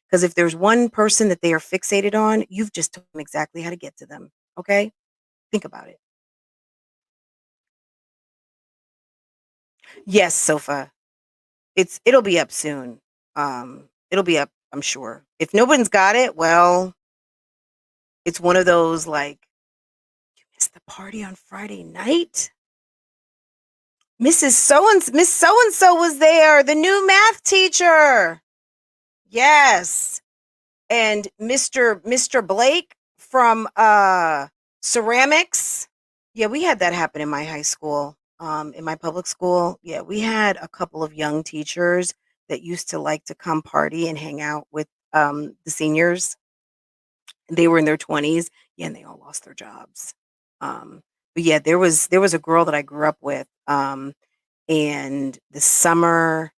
Because if there's one person that they are fixated on, you've just told them exactly how to get to them. Okay? Think about it. Yes, Sofa. It'll be up soon. It'll be up, I'm sure. If no one's got it, well, it's one of those like, you missed the party on Friday night? Miss So and so was there, the new math teacher. Yes. And Mr. Blake from ceramics. Yeah, we had that happen in my high school. In my public school. Yeah, we had a couple of young teachers that used to like to come party and hang out with the seniors. They were in their 20s. Yeah, and they all lost their jobs. But yeah, there was a girl that I grew up with. And the summer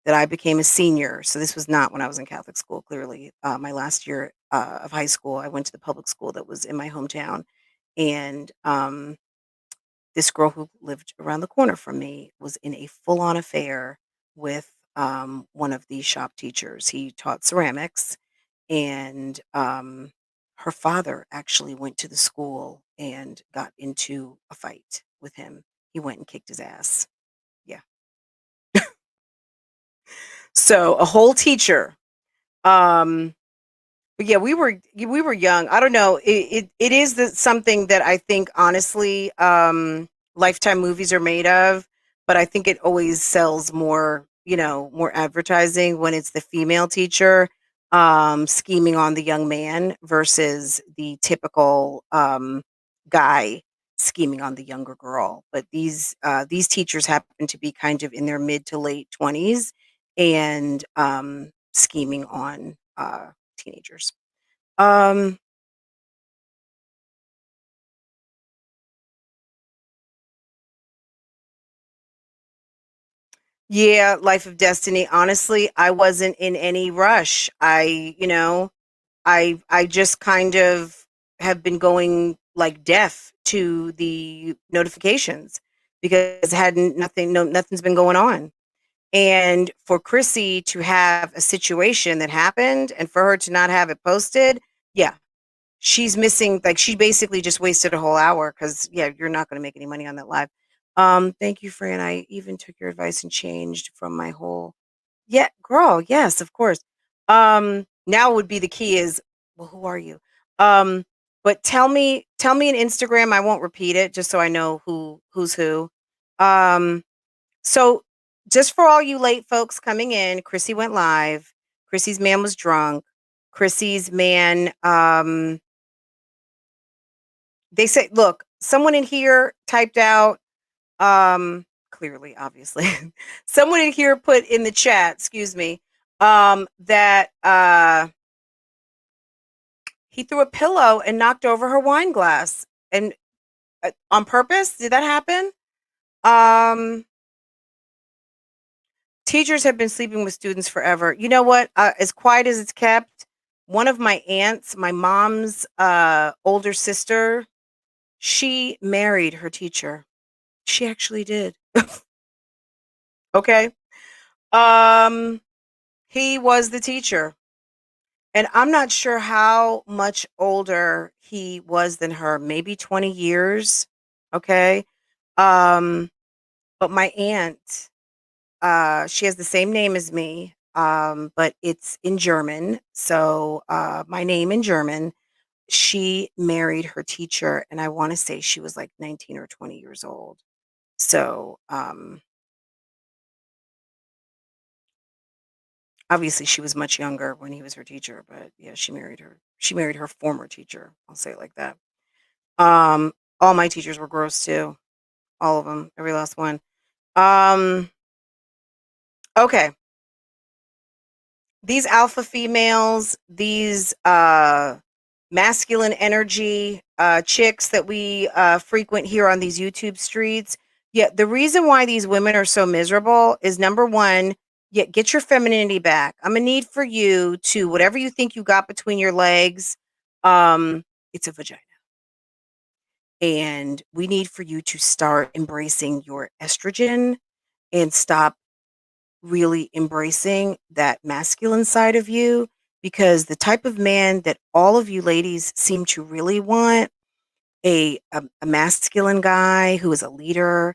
that I became a senior, so this was not when I was in Catholic school, clearly, my last year, of high school, I went to the public school that was in my hometown, and, this girl who lived around the corner from me was in a full-on affair with, one of the shop teachers. He taught ceramics, and her father actually went to the school and got into a fight with him. He went and kicked his ass. Yeah. So a whole teacher. Um, But yeah, we were young. I don't know. It is something that I think honestly, Lifetime movies are made of. But I think it always sells more, more advertising when it's the female teacher scheming on the young man versus the typical guy scheming on the younger girl. But these teachers happen to be kind of in their mid to late 20s and scheming on teenagers. Um, yeah, Life of Destiny. Honestly, I wasn't in any rush. I just kind of have been going like deaf to the notifications because hadn't nothing no nothing's been going on. And for Chrissy to have a situation that happened and for her to not have it posted, yeah, she's missing, like, she basically just wasted a whole hour because yeah, you're not gonna make any money on that live. Thank you, Fran. I even took your advice and changed from my whole. Yeah, girl, yes, of course. Now would be the key is, well, who are you? Um, but tell me an Instagram, I won't repeat it just so I know who's who. Um, so just for all you late folks coming in, Chrissy went live. Chrissy's man was drunk. Chrissy's man, they say, look, someone in here typed out, clearly, obviously, someone in here put in the chat, excuse me, that he threw a pillow and knocked over her wine glass, and on purpose. Did that happen? Um, Teachers have been sleeping with students forever. You know what? As quiet as it's kept, one of my aunts, my mom's older sister, she married her teacher. She actually did. Okay. Um, he was the teacher. And I'm not sure how much older he was than her, maybe 20 years. Okay. Um, but my aunt, she has the same name as me, but it's in German. So my name in German, she married her teacher, and I want to say she was like 19 or 20 years old. So obviously, she was much younger when he was her teacher, but yeah, she married her. She married her former teacher. I'll say it like that. Um, all my teachers were gross too. All of them, every last one. Um, okay. These alpha females, these masculine energy chicks that we frequent here on these YouTube streets. Yeah, the reason why these women are so miserable is number one, yeah, get your femininity back. I'm gonna need for you to whatever you think you got between your legs, it's a vagina. And we need for you to start embracing your estrogen and stop really embracing that masculine side of you because the type of man that all of you ladies seem to really want a masculine guy who is a leader,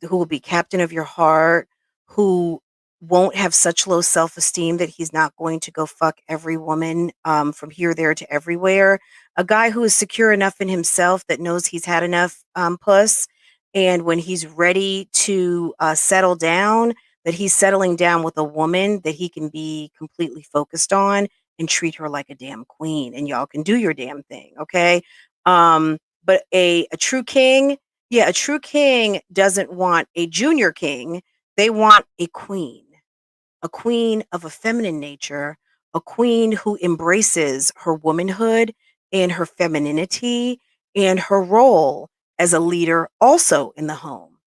who will be captain of your heart, who won't have such low self-esteem that he's not going to go fuck every woman from here, there to everywhere. A guy who is secure enough in himself that knows he's had enough puss, and when he's ready to settle down, that he's settling down with a woman that he can be completely focused on and treat her like a damn queen, and y'all can do your damn thing, okay? But a true king, yeah, a true king doesn't want a junior king. They want a queen of a feminine nature, a queen who embraces her womanhood and her femininity and her role as a leader also in the home,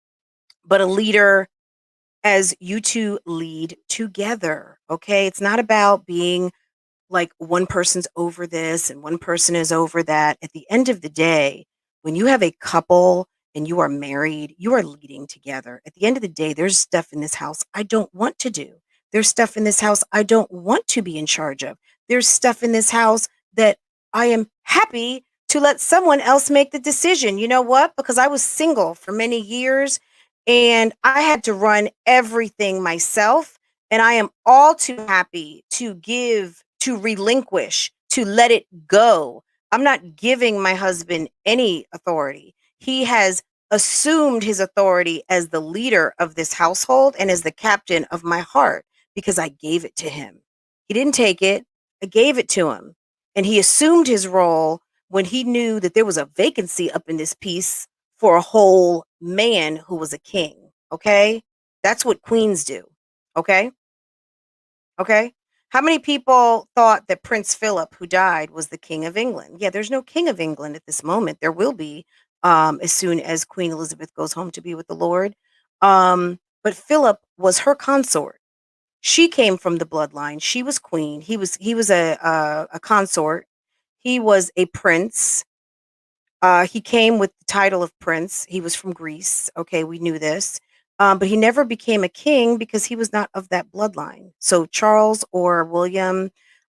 but a leader as you two lead together. Okay. It's not about being like one person's over this and one person is over that. At the end of the day, when you have a couple and you are married, you are leading together. At the end of the day, there's stuff in this house I don't want to do. There's stuff in this house I don't want to be in charge of. There's stuff in this house that I am happy to let someone else make the decision. You know what? Because I was single for many years and I had to run everything myself. And I am all too happy to give, to relinquish, to let it go. I'm not giving my husband any authority. He has assumed his authority as the leader of this household and as the captain of my heart because I gave it to him. He didn't take it, I gave it to him. And he assumed his role when he knew that there was a vacancy up in this piece for a whole man who was a king. Okay? That's what queens do. Okay? Okay? How many people thought that Prince Philip, who died, was the King of England? Yeah, there's no King of England at this moment. There will be as soon as Queen Elizabeth goes home to be with the Lord. But Philip was her consort. She came from the bloodline. She was queen. He was a consort. He was a prince. He came with the title of prince. He was from Greece. Okay, we knew this. But he never became a king because he was not of that bloodline. So Charles or William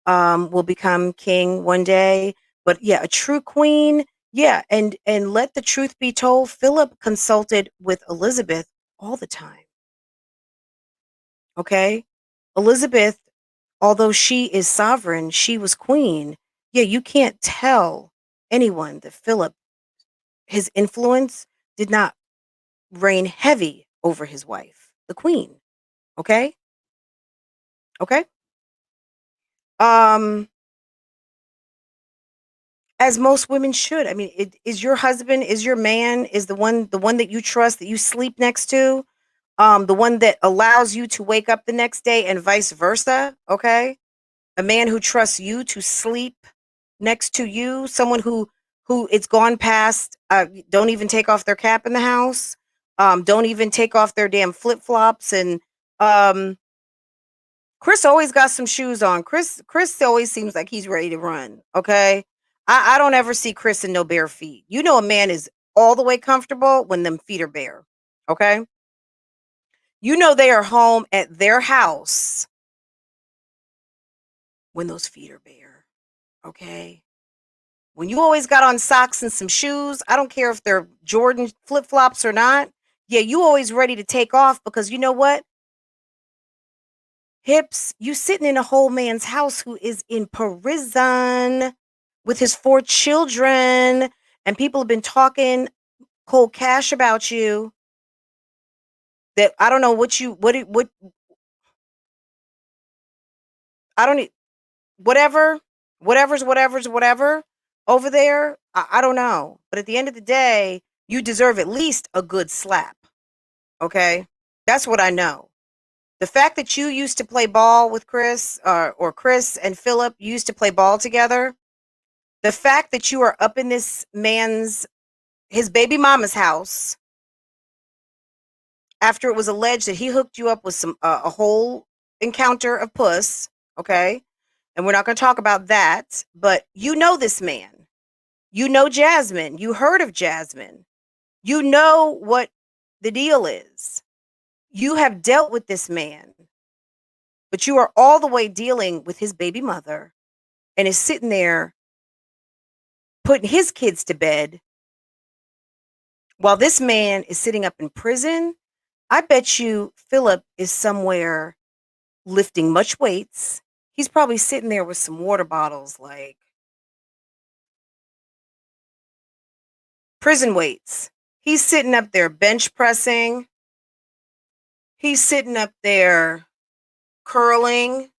will become king one day. But yeah, a true queen. Yeah, and let the truth be told, Philip consulted with Elizabeth all the time. Okay, Elizabeth, although she is sovereign, she was queen. Yeah, you can't tell anyone that Philip, his influence did not reign heavy over his wife, the queen. Okay? Okay? Um, as most women should. I mean, is your husband, is your man, is the one that you trust, that you sleep next to, the one that allows you to wake up the next day and vice versa. Okay? A man who trusts you to sleep next to you, someone who it's gone past, don't even take off their cap in the house, don't even take off their damn flip-flops, and um Chris always got some shoes on. Chris always seems like he's ready to run. Okay. I don't ever see Chris in no bare feet. You know a man is all the way comfortable when them feet are bare. Okay. You know they are home at their house when those feet are bare. Okay. When you always got on socks and some shoes, I don't care if they're Jordan flip flops or not. Yeah, you always ready to take off because you know what? Hips, you sitting in a whole man's house who is in prison with his 4 children, and people have been talking cold cash about you that I don't know what you what I don't e- whatever, whatever over there. I don't know. But at the end of the day, you deserve at least a good slap. Okay? That's what I know. The fact that you used to play ball with Chris, or Chris and Philip used to play ball together, the fact that you are up in this man's, his baby mama's house after it was alleged that he hooked you up with some a whole encounter of puss, okay? And we're not going to talk about that, but you know this man. You know Jasmine. You heard of Jasmine. You know what the deal is. You have dealt with this man, but you are all the way dealing with his baby mother and is sitting there putting his kids to bed while this man is sitting up in prison. I bet you Philip is somewhere lifting much weights. He's probably sitting there with some water bottles, like prison weights. He's sitting up there bench pressing. He's sitting up there curling.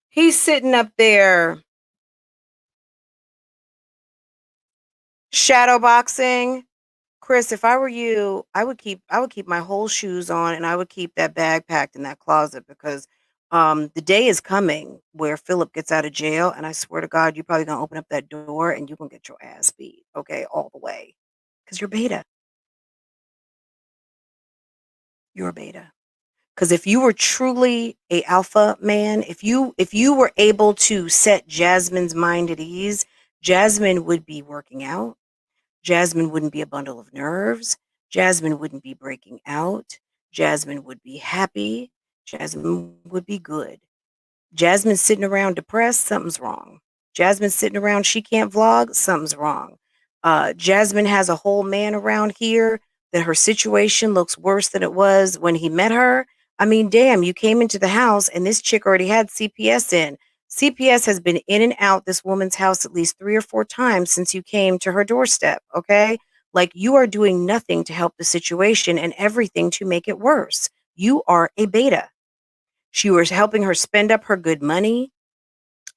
He's sitting up there shadow boxing. Chris, if I were you, I would keep my whole shoes on and I would keep that bag packed in that closet because the day is coming where Philip gets out of jail and I swear to God you're probably gonna open up that door and you're gonna get your ass beat, okay, all the way. Because you're beta. You're a beta. Because if you were truly a alpha man, if you were able to set Jasmine's mind at ease, Jasmine would be working out. Jasmine wouldn't be a bundle of nerves. Jasmine wouldn't be breaking out. Jasmine would be happy. Jasmine would be good. Jasmine's sitting around depressed, something's wrong. Jasmine's sitting around, she can't vlog, something's wrong. Jasmine has a whole man around here that her situation looks worse than it was when he met her. I mean, damn, you came into the house and this chick already had CPS in. CPS has been in and out this woman's house at least 3 or 4 times since you came to her doorstep, okay? Like you are doing nothing to help the situation and everything to make it worse. You are a beta. You are helping her spend up her good money.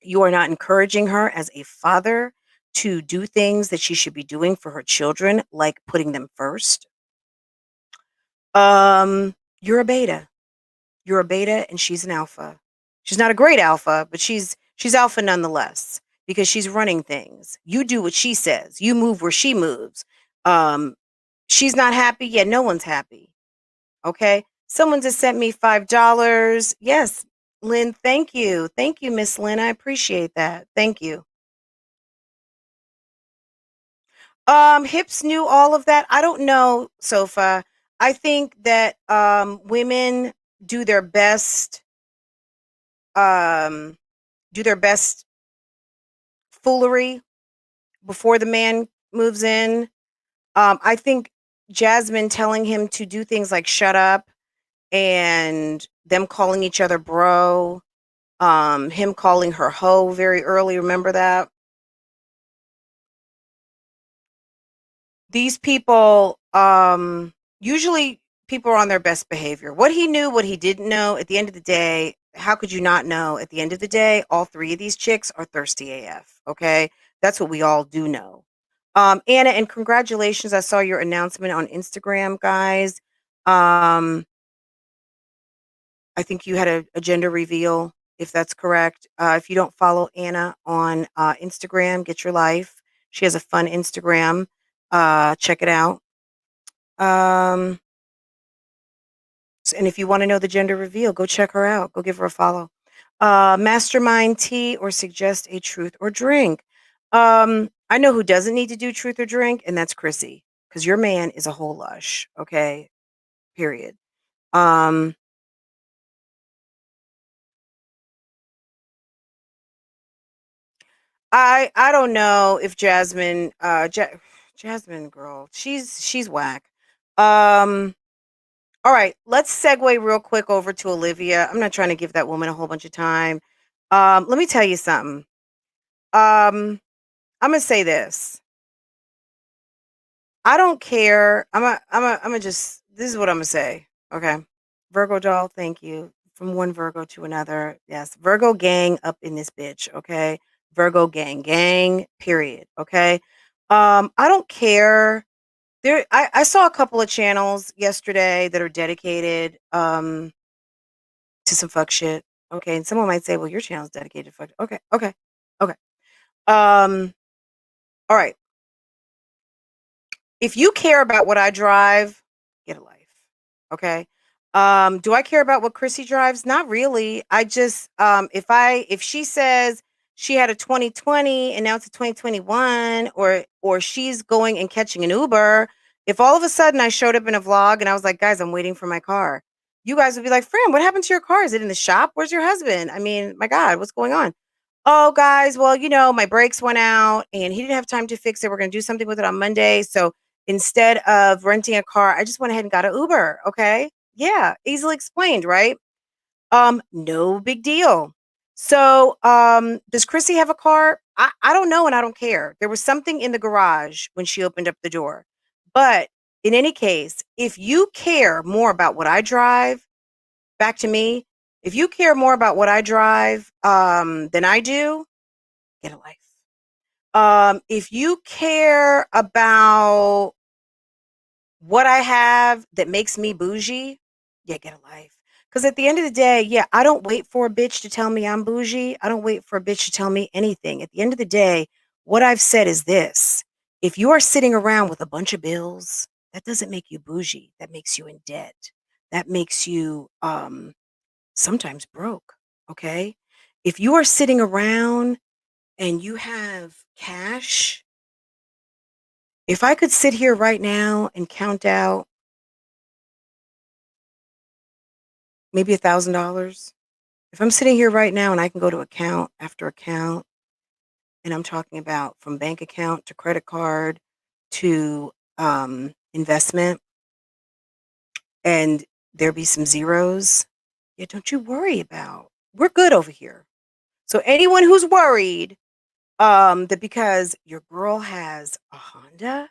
You are not encouraging her as a father to do things that she should be doing for her children, like putting them first. You're a beta. You're a beta and she's an alpha. She's not a great alpha, but she's alpha nonetheless because she's running things. You do what she says. You move where she moves. Um, she's not happy, yeah, no one's happy. Okay. Someone just sent me $5. Yes, Lynn, thank you. Thank you, Miss Lynn. I appreciate that. Thank you. Hips knew all of that. I don't know, Sofa. I think that women do their best um do their best foolery before the man moves in. I think Jasmine telling him to do things like shut up and them calling each other bro, him calling her hoe very early, remember that? These people, usually people are on their best behavior. What he knew, what he didn't know, at the end of the day, how could you not know? At the end of the day, all three of these chicks are thirsty AF, okay? That's what we all do know. Anna, and congratulations. I saw your announcement on Instagram, guys. Um, I think you had a gender reveal, if that's correct. If you don't follow Anna on Instagram, get your life. She has a fun Instagram. Check it out. Um, and if you want to know the gender reveal, go check her out. Go give her a follow. Mastermind tea or suggest a truth or drink. I know who doesn't need to do truth or drink, and that's Chrissy, because your man is a whole lush. Okay, period. Um, I don't know if Jasmine girl, she's whack. Um, all right, let's segue real quick over to Olivia. I'm not trying to give that woman a whole bunch of time. Let me tell you something. Um, I'm gonna say this. I don't care. I'm a just. This is what I'm gonna say. Okay, Virgo doll. Thank you. From one Virgo to another. Yes, Virgo gang up in this bitch. Okay, Virgo gang. Period. Okay. I don't care. I saw a couple of channels yesterday that are dedicated to some fuck shit. Okay, and someone might say, "Well, your channel's dedicated to fuck." Okay. Um, all right. If you care about what I drive, get a life. Okay. Do I care about what Chrissy drives? Not really. I just if she says she had a 2020 and now it's a 2021, or she's going and catching an Uber, if all of a sudden I showed up in a vlog and I was like, guys, I'm waiting for my car, you guys would be like, Fran, what happened to your car? Is it in the shop? Where's your husband? I mean, my God, what's going on? Oh, guys, well, my brakes went out and he didn't have time to fix it. We're going to do something with it on Monday. So instead of renting a car, I just went ahead and got an Uber. Okay. Yeah. Easily explained, right? No big deal. So, does Chrissy have a car? I don't know and I don't care. There was something in the garage when she opened up the door. But in any case, if you care more about what I drive, back to me, if you care more about what I drive than I do, get a life. If you care about what I have that makes me bougie, yeah, get a life. Because at the end of the day, yeah, I don't wait for a bitch to tell me I'm bougie. I don't wait for a bitch to tell me anything. At the end of the day, what I've said is this: if you are sitting around with a bunch of bills, that doesn't make you bougie. That makes you in debt. That makes you sometimes broke. Okay. If you are sitting around and you have cash, if I could sit here right now and count out maybe $1,000. If I'm sitting here right now and I can go to account after account, and I'm talking about from bank account to credit card to investment, and there be some zeros, yeah, don't you worry about. We're good over here. So anyone who's worried that because your girl has a Honda,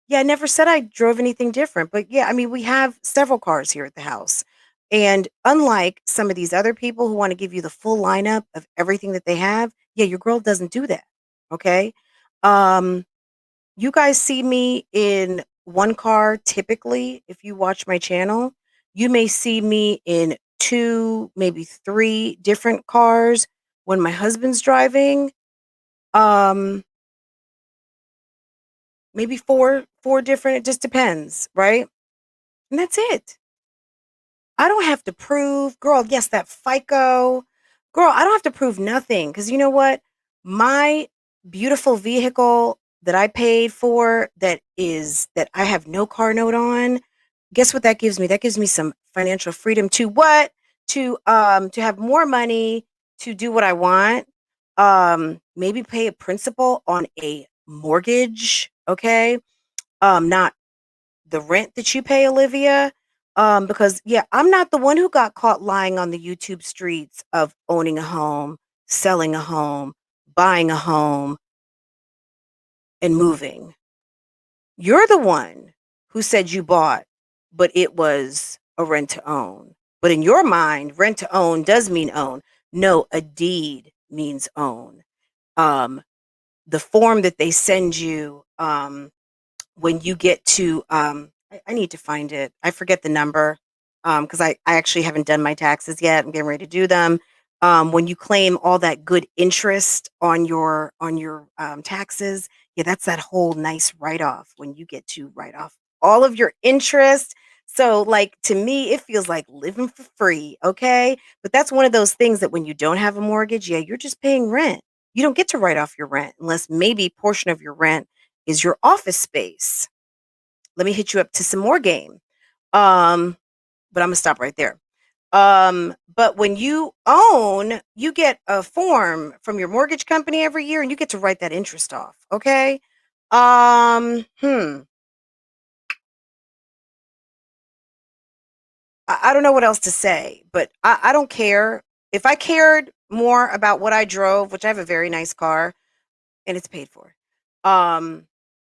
yeah, I never said I drove anything different, but yeah, I mean, we have several cars here at the house. And unlike some of these other people who want to give you the full lineup of everything that they have, yeah, your girl doesn't do that. Okay. Um, you guys see me in one car typically. If you watch my channel, you may see me in two, maybe three different cars when my husband's driving. Um, maybe four different, it just depends, right? And that's it. I don't have to prove, girl, yes, that FICO. Girl, I don't have to prove nothing because you know what? My beautiful vehicle that I paid for that I have no car note on, guess what that gives me? That gives me some financial freedom to what? To have more money to do what I want. Maybe pay a principal on a mortgage, okay? Not the rent that you pay, Olivia. Because yeah, I'm not the one who got caught lying on the YouTube streets of owning a home, selling a home, buying a home, and moving. You're the one who said you bought, but it was a rent to own. But in your mind, rent to own does mean own. No, a deed means own. Um, the form that they send you, when you get to I need to find it. I forget the number because I actually haven't done my taxes yet. I'm getting ready to do them. When you claim all that good interest on your taxes, yeah, that's that whole nice write off when you get to write off all of your interest. So, like to me, it feels like living for free. Okay, but that's one of those things that when you don't have a mortgage, yeah, you're just paying rent. You don't get to write off your rent unless maybe portion of your rent is your office space. Let me hit you up to some more game. Um, but I'm gonna stop right there. But when you own, you get a form from your mortgage company every year and you get to write that interest off. Okay. Hmm. I don't know what else to say, but I don't care. If I cared more about what I drove, which I have a very nice car and it's paid for. Um,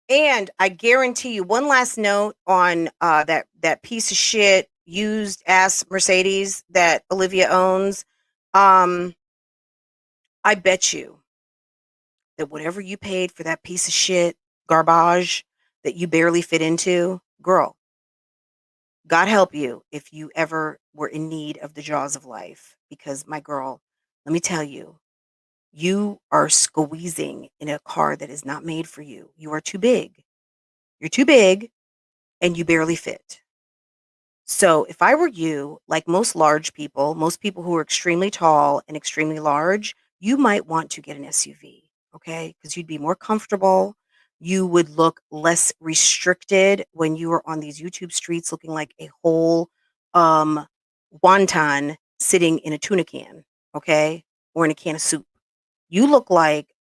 And I guarantee you one last note on that piece of shit used ass Mercedes that Olivia owns. Um, I bet you that whatever you paid for that piece of shit garbage that you barely fit into, girl, God help you if you ever were in need of the jaws of life. Because my girl, let me tell you, you are squeezing in a car that is not made for you. You are too big. You're too big and you barely fit. So if I were you, like most people who are extremely tall and extremely large, you might want to get an SUV, okay? Because you'd be more comfortable. You would look less restricted when you are on these YouTube streets looking like a whole um, wonton sitting in a tuna can, okay? Or in a can of soup. You look like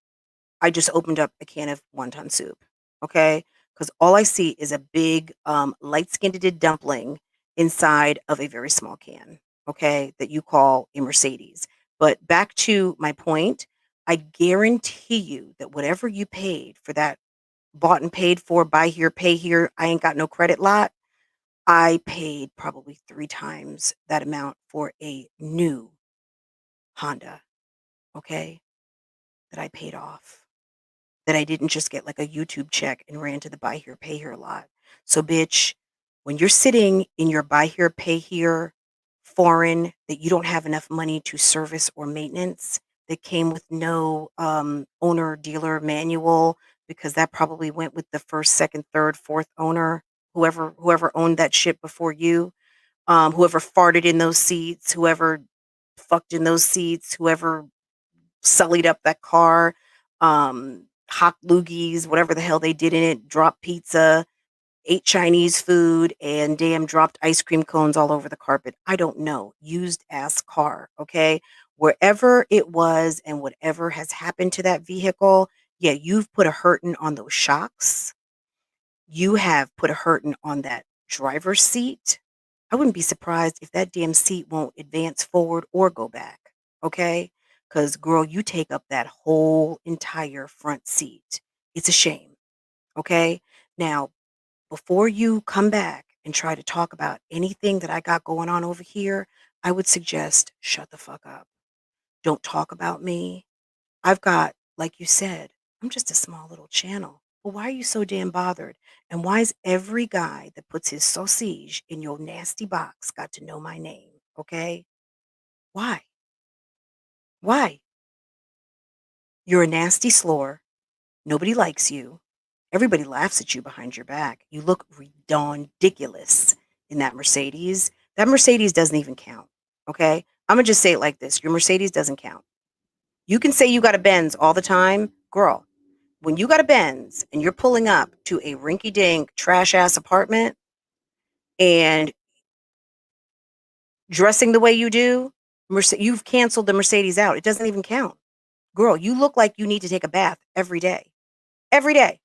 I just opened up a can of wonton soup, okay? Because all I see is a big, light-skinned dumpling inside of a very small can, okay, that you call a Mercedes. But back to my point, I guarantee you that whatever you paid for that bought and paid for, buy here, pay here, I ain't got no credit lot, I paid probably 3 times that amount for a new Honda, okay, that I paid off. That I didn't just get like a YouTube check and ran to the buy here, pay here lot. So, bitch, when you're sitting in your buy here, pay here foreign that you don't have enough money to service or maintenance, that came with no owner dealer manual because that probably went with the first, second, third, fourth owner, whoever owned that shit before you, whoever farted in those seats, whoever fucked in those seats, whoever sullied up that car, hot loogies, whatever the hell they did in it, drop pizza. ate Chinese food and damn dropped ice cream cones all over the carpet. I don't know. Used ass car, okay? Wherever it was and whatever has happened to that vehicle, yeah, you've put a hurting on those shocks. You have put a hurting on that driver's seat. I wouldn't be surprised if that damn seat won't advance forward or go back, okay? Because, girl, you take up that whole entire front seat. It's a shame, okay? Now, before you come back and try to talk about anything that I got going on over here, I would suggest shut the fuck up. Don't talk about me. I've got, like you said, I'm just a small little channel. But why are you so damn bothered? And why is every guy that puts his sausage in your nasty box got to know my name? Okay? Why? Why? You're a nasty slore. Nobody likes you. Everybody laughs at you behind your back. You look ridiculous in that Mercedes. That Mercedes doesn't even count. Okay? I'm going to just say it like this. Your Mercedes doesn't count. You can say you got a Benz all the time. Girl, when you got a Benz and you're pulling up to a rinky dink trash ass apartment and dressing the way you do, you've canceled the Mercedes out. It doesn't even count. Girl, you look like you need to take a bath every day. Every day.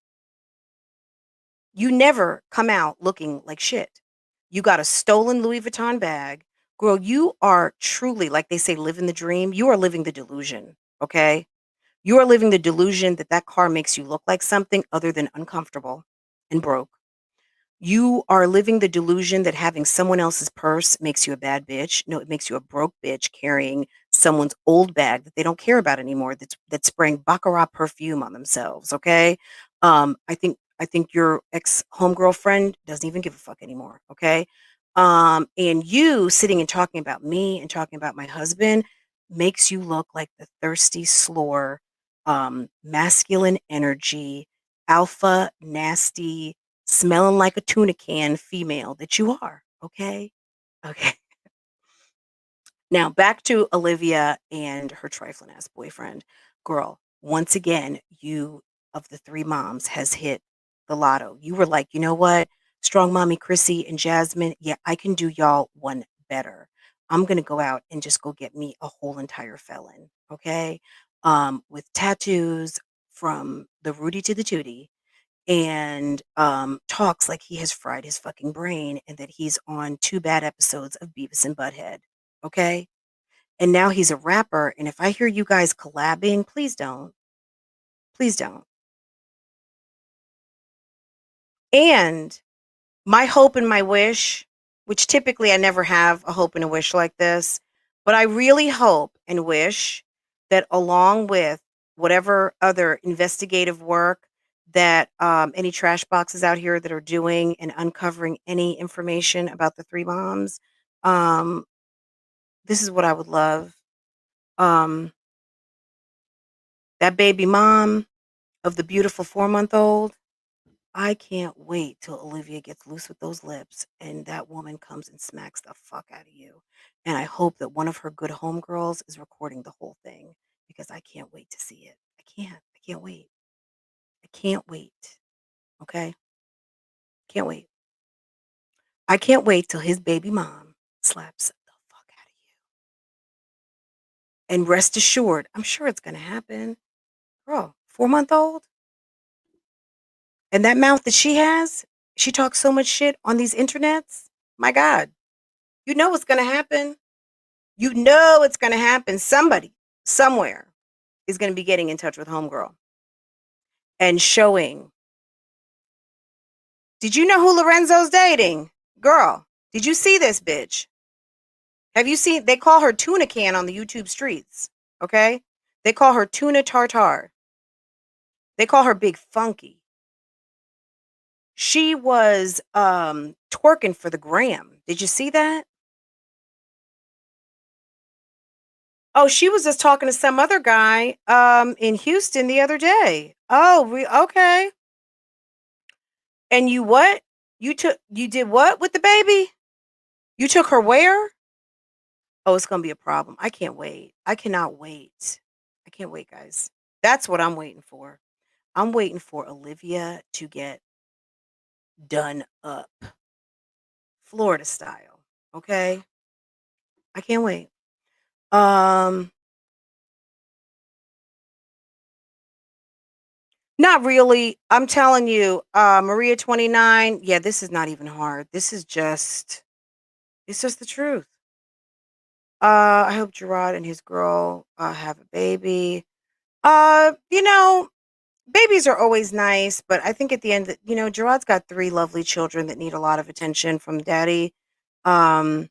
You never come out looking like shit. You got a stolen Louis Vuitton bag. Girl, you are truly, like they say, living the dream. You are living the delusion. Okay. You are living the delusion that that car makes you look like something other than uncomfortable and broke. You are living the delusion that having someone else's purse makes you a bad bitch. No, it makes you a broke bitch carrying someone's old bag that they don't care about anymore. That's spraying baccarat perfume on themselves. Okay, I think your ex homegirl friend doesn't even give a fuck anymore. Okay, and you sitting and talking about me and talking about my husband makes you look like the thirsty slore, masculine energy, alpha, nasty, smelling like a tuna can female that you are, okay? Okay. Now back to Olivia and her trifling ass boyfriend. Girl, once again, you of the three moms has hit the lotto. You were like, you know what? Strong mommy Chrissy and Jasmine, yeah, I can do y'all one better. I'm gonna go out and just go get me a whole entire felon, okay? With tattoos from the Rudy to the Tootie and talks like he has fried his fucking brain and that he's on 2 bad episodes of Beavis and Butthead, okay? And now he's a rapper, and if I hear you guys collabing, please don't. Please don't. And my hope and my wish, which typically I never have a hope and a wish like this, but I really hope and wish that along with whatever other investigative work that any trash boxes out here that are doing and uncovering any information about the three moms, um, this is what I would love. Um, that baby mom of the beautiful 4-month-old. I can't wait till Olivia gets loose with those lips and that woman comes and smacks the fuck out of you. And I hope that one of her good homegirls is recording the whole thing because I can't wait to see it. I can't. I can't wait. I can't wait. Okay? Can't wait. I can't wait till his baby mom slaps the fuck out of you. And rest assured, I'm sure it's going to happen. Girl, 4-month-old? And that mouth that she has, she talks so much shit on these internets. My God. You know what's going to happen. You know it's gonna happen. Somebody, somewhere, is gonna be getting in touch with homegirl and showing, "Did you know who Lorenzo's dating? Girl, did you see this bitch? Have you seen" they call her tuna can on the YouTube streets, okay? They call her tuna tartar. They call her Big Funky. She was, twerking for the gram. Did you see that? Oh, she was just talking to some other guy, in Houston the other day. Oh, we okay. And you what? You did what with the baby? You took her where? Oh, it's gonna be a problem. I can't wait. I cannot wait. I can't wait, guys. That's what I'm waiting for. I'm waiting for Olivia to get done up, Florida style. Okay, I can't wait. Um, Not really. I'm telling you, Maria 29. Yeah, this is not even hard. It's just the truth. I hope Gerard and his girl have a baby. You know, babies are always nice, but I think at the end, Gerard's got three lovely children that need a lot of attention from daddy. Um,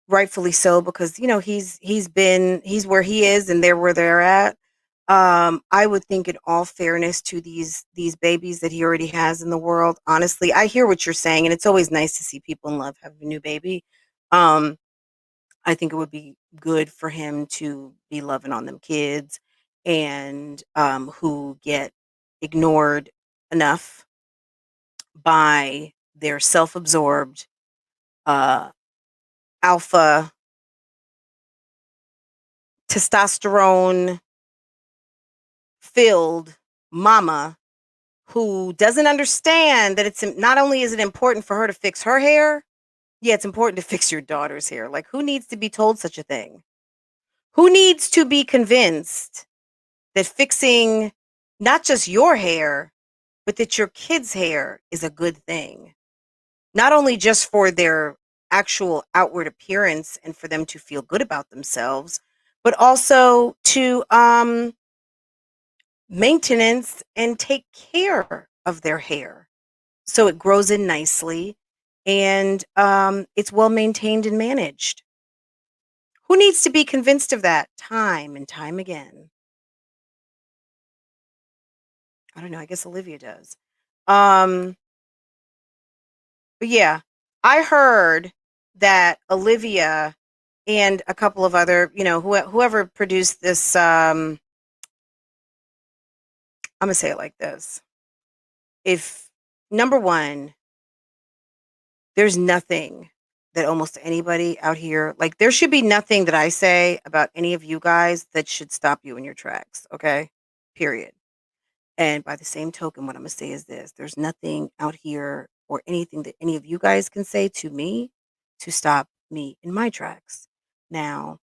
Rightfully so, because he's where he is and they're where they're at. I would think in all fairness to these babies that he already has in the world, honestly, I hear what you're saying, and it's always nice to see people in love have a new baby. Um, I think it would be good for him to be loving on them kids and who get ignored enough by their self-absorbed uh, alpha testosterone filled mama who doesn't understand that it's not only is it important for her to fix her hair, yeah, it's important to fix your daughter's hair. Like, who needs to be told such a thing? Who needs to be convinced that fixing not just your hair, but that your kids' hair is a good thing? Not only just for their actual outward appearance and for them to feel good about themselves, but also to maintenance and take care of their hair so it grows in nicely and it's well maintained and managed. Who needs to be convinced of that time and time again? I don't know. I guess Olivia does. Um, but yeah, I heard that Olivia and a couple of other, whoever produced this. I'm gonna say it like this: if number one, there's nothing that almost anybody out here, like, there should be nothing that I say about any of you guys that should stop you in your tracks, okay? Period. And by the same token, what I'm gonna say is this: there's nothing out here or anything that any of you guys can say to me to stop me in my tracks. Now,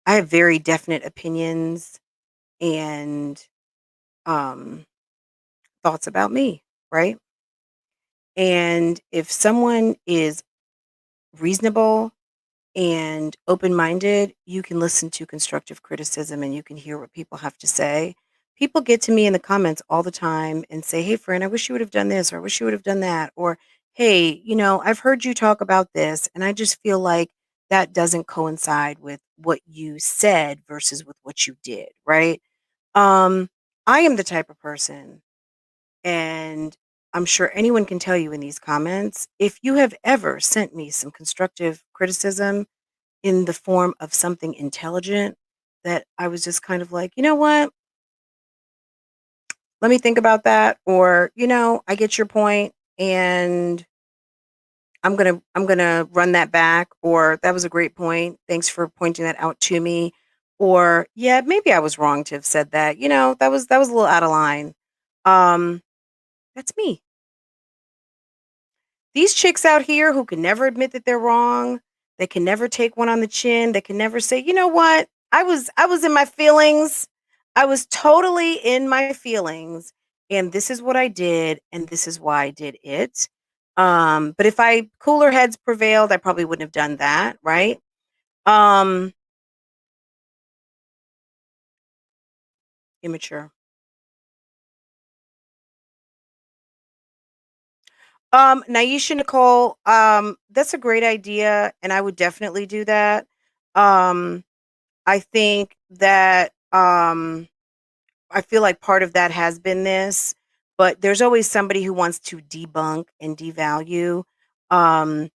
I have very definite opinions and um, thoughts about me, right? And if someone is reasonable and open-minded, you can listen to constructive criticism and you can hear what people have to say. People get to me in the comments all the time and say, "Hey, friend, I wish you would have done this, or I wish you would have done that," or, "Hey, I've heard you talk about this, and I just feel like that doesn't coincide with what you said versus with what you did," right? Um, I am the type of person, and I'm sure anyone can tell you in these comments, if you have ever sent me some constructive criticism in the form of something intelligent that I was just kind of like, "You know what? Let me think about that," or, "I get your point and I'm going to run that back," or, "That was a great point. Thanks for pointing that out to me," or, "Yeah, maybe I was wrong to have said that. That was a little out of line." Um, that's me. These chicks out here who can never admit that they're wrong, they can never take one on the chin, they can never say, "You know what? I was in my feelings. I was totally in my feelings and this is what I did and this is why I did it." But if I cooler heads prevailed, I probably wouldn't have done that, right? Um, Immature. Naisha Nicole, that's a great idea and I would definitely do that. Um, I think that I feel like part of that has been this, but there's always somebody who wants to debunk and devalue. Um,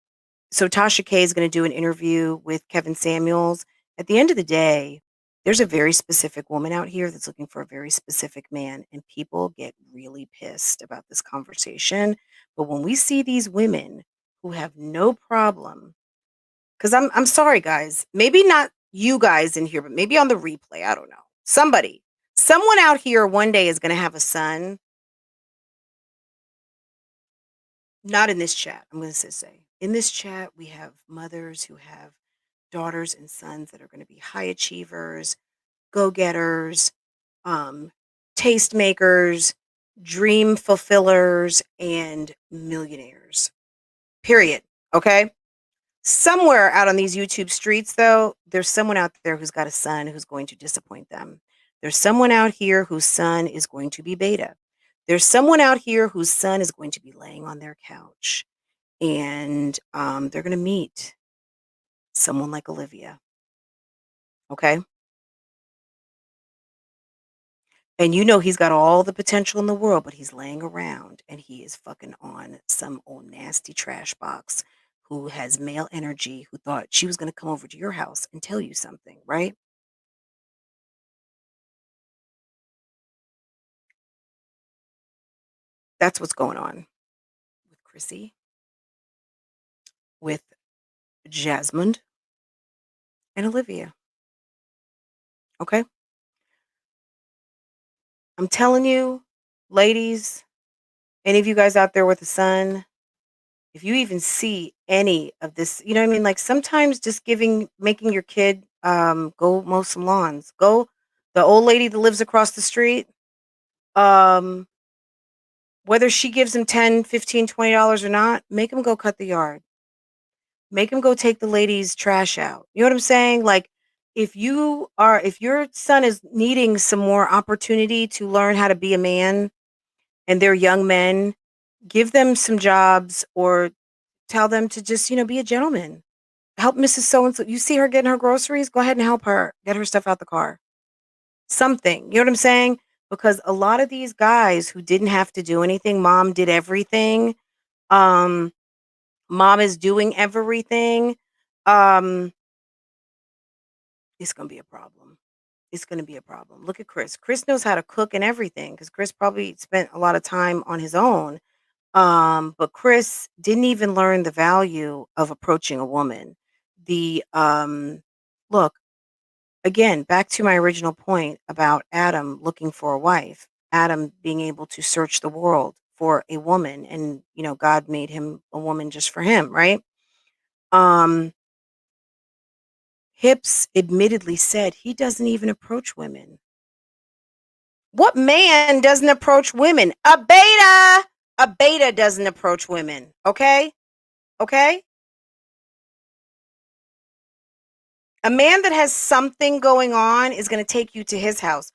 so Tasha K is going to do an interview with Kevin Samuels. At the end of the day, there's a very specific woman out here that's looking for a very specific man, and people get really pissed about this conversation. But when we see these women who have no problem, because I'm sorry, guys. Maybe not you guys in here, but maybe on the replay. I don't know. Someone out here one day is going to have a son Not in this chat. I'm going to say in this chat, we have mothers who have daughters and sons that are going to be high achievers, go getters, um, tastemakers, dream fulfillers, and millionaires. Period. Okay. Somewhere out on these YouTube streets, though, there's someone out there who's got a son who's going to disappoint them. There's someone out here whose son is going to be beta. There's someone out here whose son is going to be laying on their couch and they're going to meet someone like Olivia. Okay. And you know he's got all the potential in the world, but he's laying around and he is fucking on some old nasty trash box who has male energy, who thought she was going to come over to your house and tell you something, right? That's what's going on with Chrissy, with Jasmine, and Olivia. Okay. I'm telling you, ladies, any of you guys out there with a son, if you even see any of this, you know what I mean? Like sometimes just making your kid go mow some lawns. Go the old lady that lives across the street, um, whether she gives him 10, 15, $20 or not, make him go cut the yard. Make him go take the lady's trash out. You know what I'm saying? Like if your son is needing some more opportunity to learn how to be a man and they're young men, give them some jobs or tell them to just, be a gentleman. Help Mrs. So and so. You see her getting her groceries, go ahead and help her get her stuff out the car. Something. You know what I'm saying? Because a lot of these guys who didn't have to do anything, mom did everything. Um, mom is doing everything. Um, it's gonna be a problem. It's gonna be a problem. Look at Chris. Chris knows how to cook and everything because Chris probably spent a lot of time on his own. But Chris didn't even learn the value of approaching a woman. The look, again, back to my original point about Adam looking for a wife, Adam being able to search the world for a woman and God made him a woman just for him, right? Um Hips admittedly said he doesn't even approach women. What man doesn't approach women? A beta. A beta doesn't approach women, okay? Okay? A man that has something going on is going to take you to his house.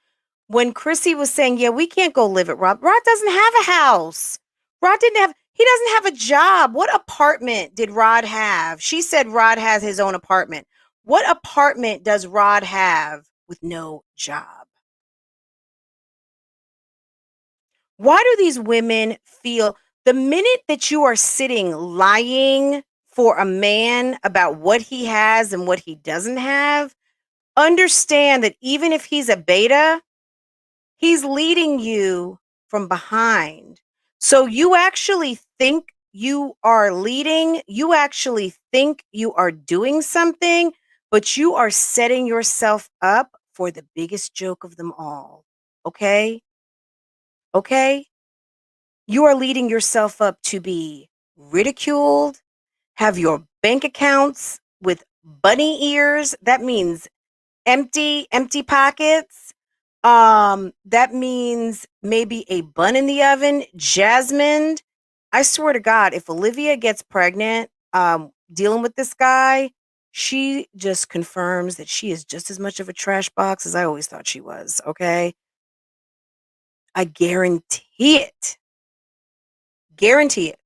When Chrissy was saying, "Yeah, we can't go live at Rob." Rod doesn't have a house. He doesn't have a job. What apartment did Rod have? She said Rod has his own apartment. What apartment does Rod have with no job? Why do these women feel the minute that you are sitting lying for a man about what he has and what he doesn't have? Understand that even if he's a beta, he's leading you from behind. So you actually think you are leading, you actually think you are doing something, but you are setting yourself up for the biggest joke of them all. Okay? Okay? You are leading yourself up to be ridiculed, have your bank accounts with bunny ears. That means empty pockets. That means maybe a bun in the oven, jasmine. I swear to God, if Olivia gets pregnant, dealing with this guy, she just confirms that she is just as much of a trash box as I always thought she was. Okay. I guarantee it. Guarantee it.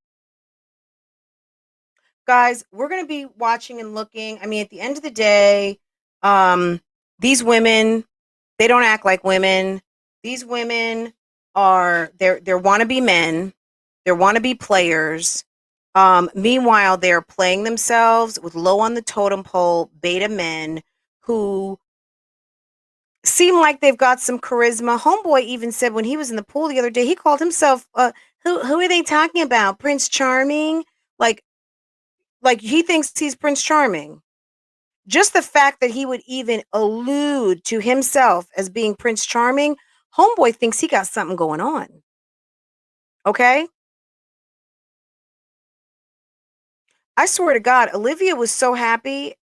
Guys, we're going to be watching and looking. I mean, at the end of the day, um, these women, they don't act like women. These women they're wannabe men. They're wannabe players. Meanwhile, they're playing themselves with low on the totem pole beta men who seem like they've got some charisma. Homeboy even said when he was in the pool the other day, he called himself who are they talking about? Prince Charming? Like he thinks he's Prince Charming. Just the fact that he would even allude to himself as being Prince Charming, homeboy thinks he got something going on. Okay? I swear to God, Olivia was so happy.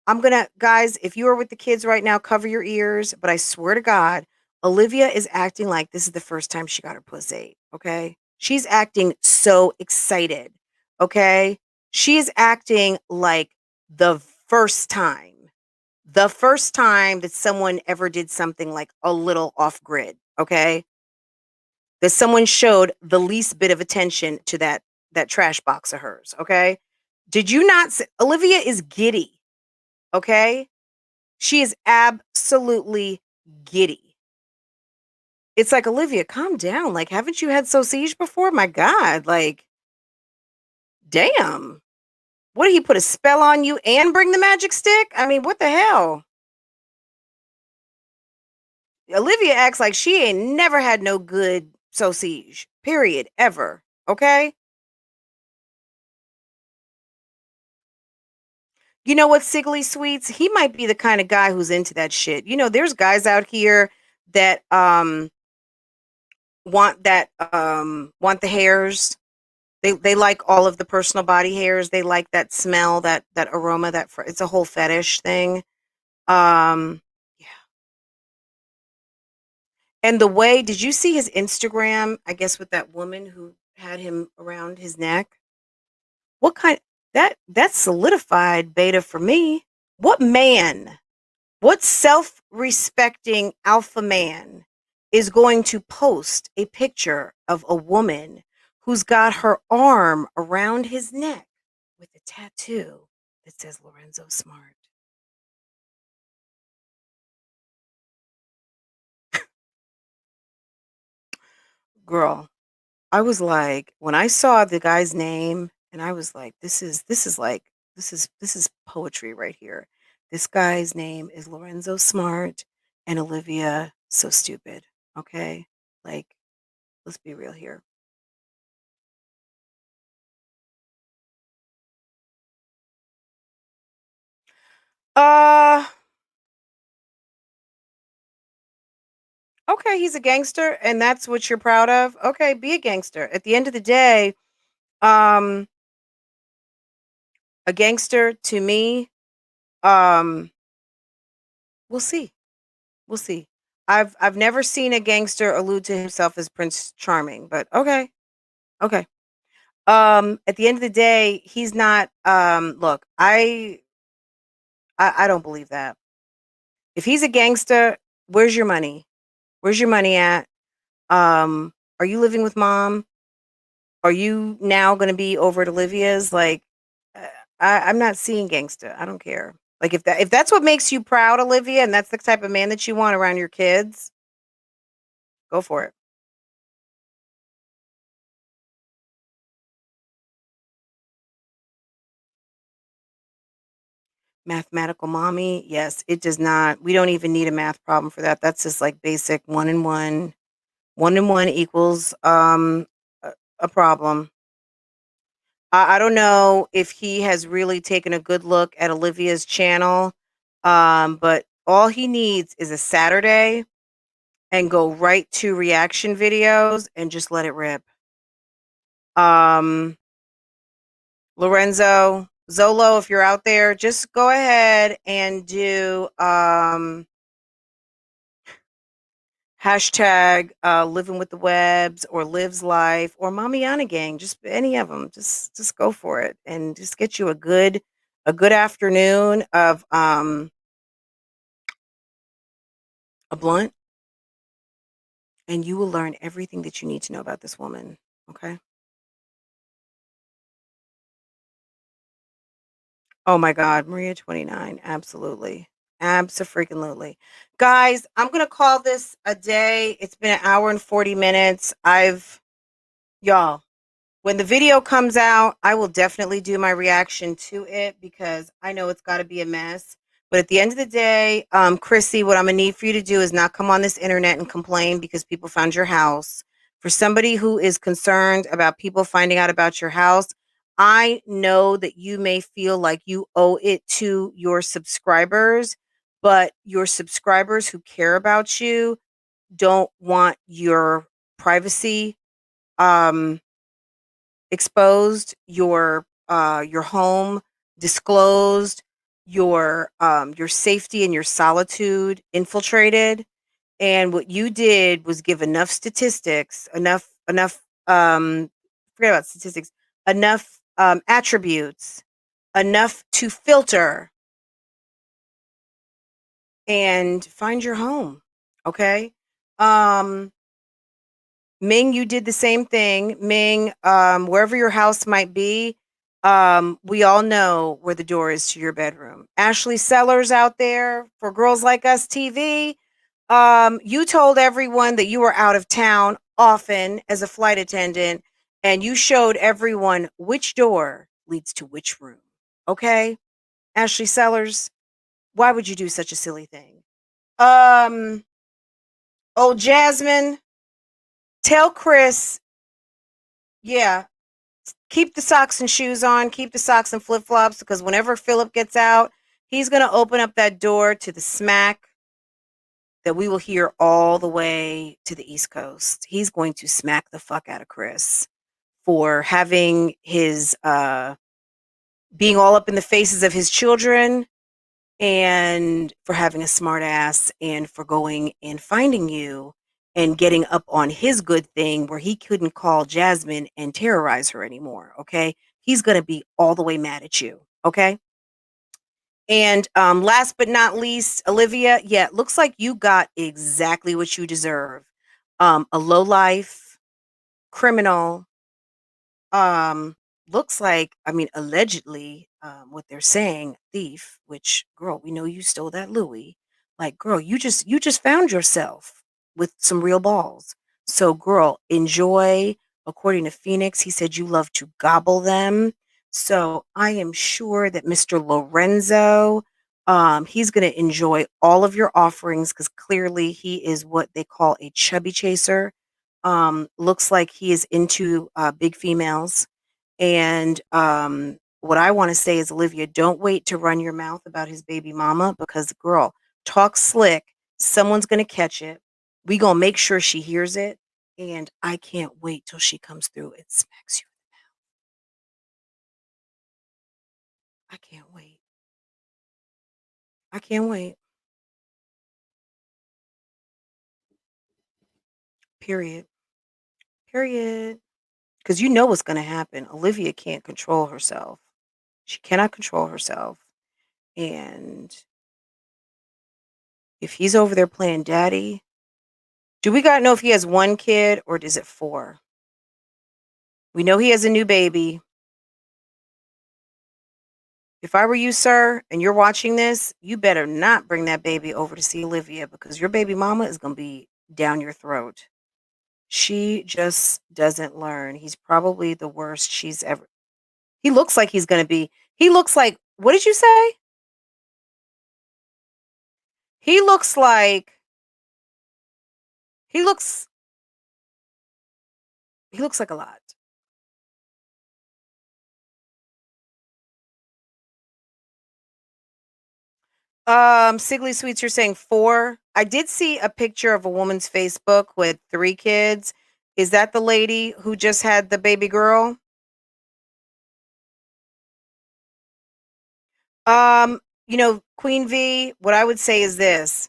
I'm gonna guys, if you are with the kids right now, cover your ears, but I swear to God, Olivia is acting like this is the first time she got her pussy, okay? She's acting so excited, okay? She is acting like the first time. The first time that someone ever did something like a little off grid, okay? That someone showed the least bit of attention to that trash box of hers, okay? Did you not Olivia is giddy, okay? She is absolutely giddy. It's like, "Olivia, calm down. Like, haven't you had sausage before? My God, like, damn. What did he put a spell on you and bring the magic stick? I mean, what the hell?" Olivia acts like she ain't never had no good sausage, period, ever. Okay? You know what, Siggly Sweets? He might be the kind of guy who's into that shit. You know, there's guys out here that want the hairs. They like all of the personal body hairs. They like that smell, that aroma, it's a whole fetish thing. Um, yeah. And the way did you see his Instagram, I guess with that woman who had him around his neck? What kind that's solidified beta for me. What man, what self-respecting alpha man is going to post a picture of a woman who's got her arm around his neck with a tattoo that says Lorenzo Smart? Girl, I was like, when I saw the guy's name, and I was like, this is poetry right here. This guy's name is Lorenzo Smart and Olivia So Stupid. Okay? Like, let's be real here. Uh okay, he's a gangster and that's what you're proud of. Okay, be a gangster. At the end of the day, um a gangster to me, um we'll see. We'll see. I've never seen a gangster allude to himself as Prince Charming, but okay. Okay. At the end of the day, he's not look, I don't believe that. If he's a gangster, where's your money? Where's your money at? Are you living with mom? Are you now going to be over at Olivia's? Like, uh, I'm not seeing gangsta. I don't care. Like, if that's what makes you proud, Olivia, and that's the type of man that you want around your kids, go for it. Mathematical mommy, yes, it does not. We don't even need a math problem for that. That's just like basic one and one. One and one equals a problem. I don't know if he has really taken a good look at Olivia's channel, but all he needs is a Saturday and go right to reaction videos and just let it rip. Um, Lorenzo, Zolo, if you're out there, just go ahead and do hashtag living with the webs or lives life or Mamiana gang, just any of them. Just go for it and just get you a good afternoon of a blunt, and you will learn everything that you need to know about this woman. Okay. Oh my God, Maria 29. Absolutely. Abso-freaking-lutely. Guys, I'm gonna call this a day. It's been an hour and 40 minutes. Y'all, when the video comes out, I will definitely do my reaction to it because I know it's got to be a mess. But at the end of the day, Chrissy, what I'm gonna need for you to do is not come on this internet and complain because people found your house. For somebody who is concerned about people finding out about your house, I know that you may feel like you owe it to your subscribers, but your subscribers who care about you don't want your privacy um exposed, your your home disclosed, your safety and your solitude infiltrated, and what you did was give enough statistics, enough forget about statistics, enough attributes, enough to filter and find your home. Okay. Um Ming, you did the same thing. Ming, wherever your house might be, we all know where the door is to your bedroom. Ashley Sellers out there for Girls Like Us TV. You told everyone that you were out of town often as a flight attendant, and you showed everyone which door leads to which room. Okay, Ashley Sellers, why would you do such a silly thing? Um, oh, Jasmine, tell Chris, yeah, keep the socks and shoes on, keep the socks and flip flops, because whenever Philip gets out, he's going to open up that door to the smack that we will hear all the way to the East Coast. He's going to smack the fuck out of Chris for having his, being all up in the faces of his children, and for having a smart ass, and for going and finding you and getting up on his good thing where he couldn't call Jasmine and terrorize her anymore. Okay. He's going to be all the way mad at you. Okay. And last but not least, Olivia, yeah, looks like you got exactly what you deserve. A low life criminal, um, looks like, I mean, allegedly, what they're saying, thief, which girl, we know you stole that Louis. Like, girl, you just found yourself with some real balls. So, girl, enjoy. According to Phoenix, he said you love to gobble them. So I am sure that Mr. Lorenzo, he's gonna enjoy all of your offerings because clearly he is what they call a chubby chaser. Looks like he is into big females. And what I want to say is, Olivia, don't wait to run your mouth about his baby mama because, girl, talk slick. Someone's going to catch it. We going to make sure she hears it. And I can't wait till she comes through and smacks you. I can't wait. I can't wait. Period. Period. Because you know what's going to happen. Olivia can't control herself. She cannot control herself. And if he's over there playing daddy, do we got to know if he has one kid or is it four? We know he has a new baby. If I were you, sir, and you're watching this, you better not bring that baby over to see Olivia because your baby mama is going to be down your throat. She just doesn't learn. He's probably the worst she's ever. He looks like he's going to be. He looks like, what did you say? He looks like, he looks, he looks like a lot. Sigley Sweets, you're saying four. I did see a picture of a woman's Facebook with three kids. Is that the lady who just had the baby girl? Queen V, what I would say is this.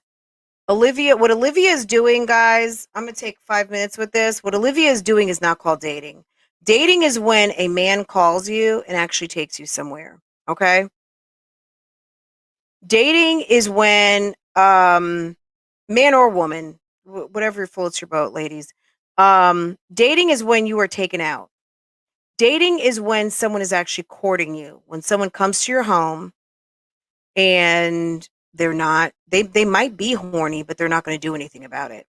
What Olivia is doing, guys, I'm going to take 5 minutes with this. What Olivia is doing is not called dating. Dating is when a man calls you and actually takes you somewhere. Okay? Dating is when man or woman, whatever floats your boat, ladies. Dating is when you are taken out. Dating is when someone is actually courting you. When someone comes to your home and they might be horny, but they're not going to do anything about it.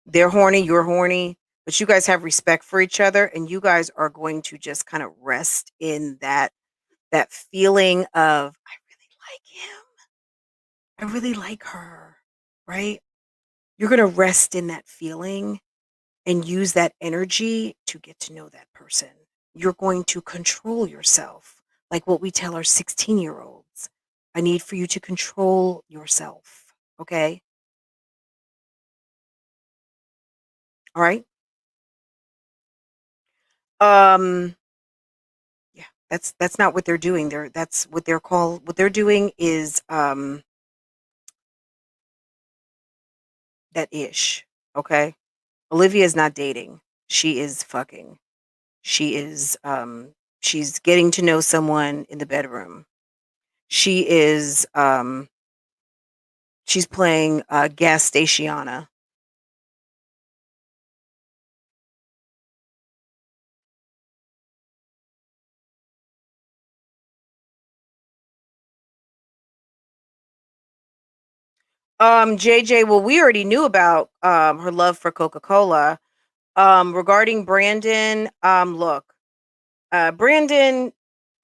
They're horny, you're horny, but you guys have respect for each other and you guys are going to just kind of rest in that feeling of I really like him. I really like her, right? You're going to rest in that feeling and use that energy to get to know that person. You're going to control yourself, like what we tell our 16-year-olds. I need for you to control yourself. Okay. All right. Um, yeah. That's not what they're doing. That's what they're doing is that ish. Okay. Olivia is not dating. She is fucking. She is she's getting to know someone in the bedroom. She is she's playing gas stationa. JJ, well, we already knew about her love for Coca-Cola. Regarding Brandon, look, Brandon,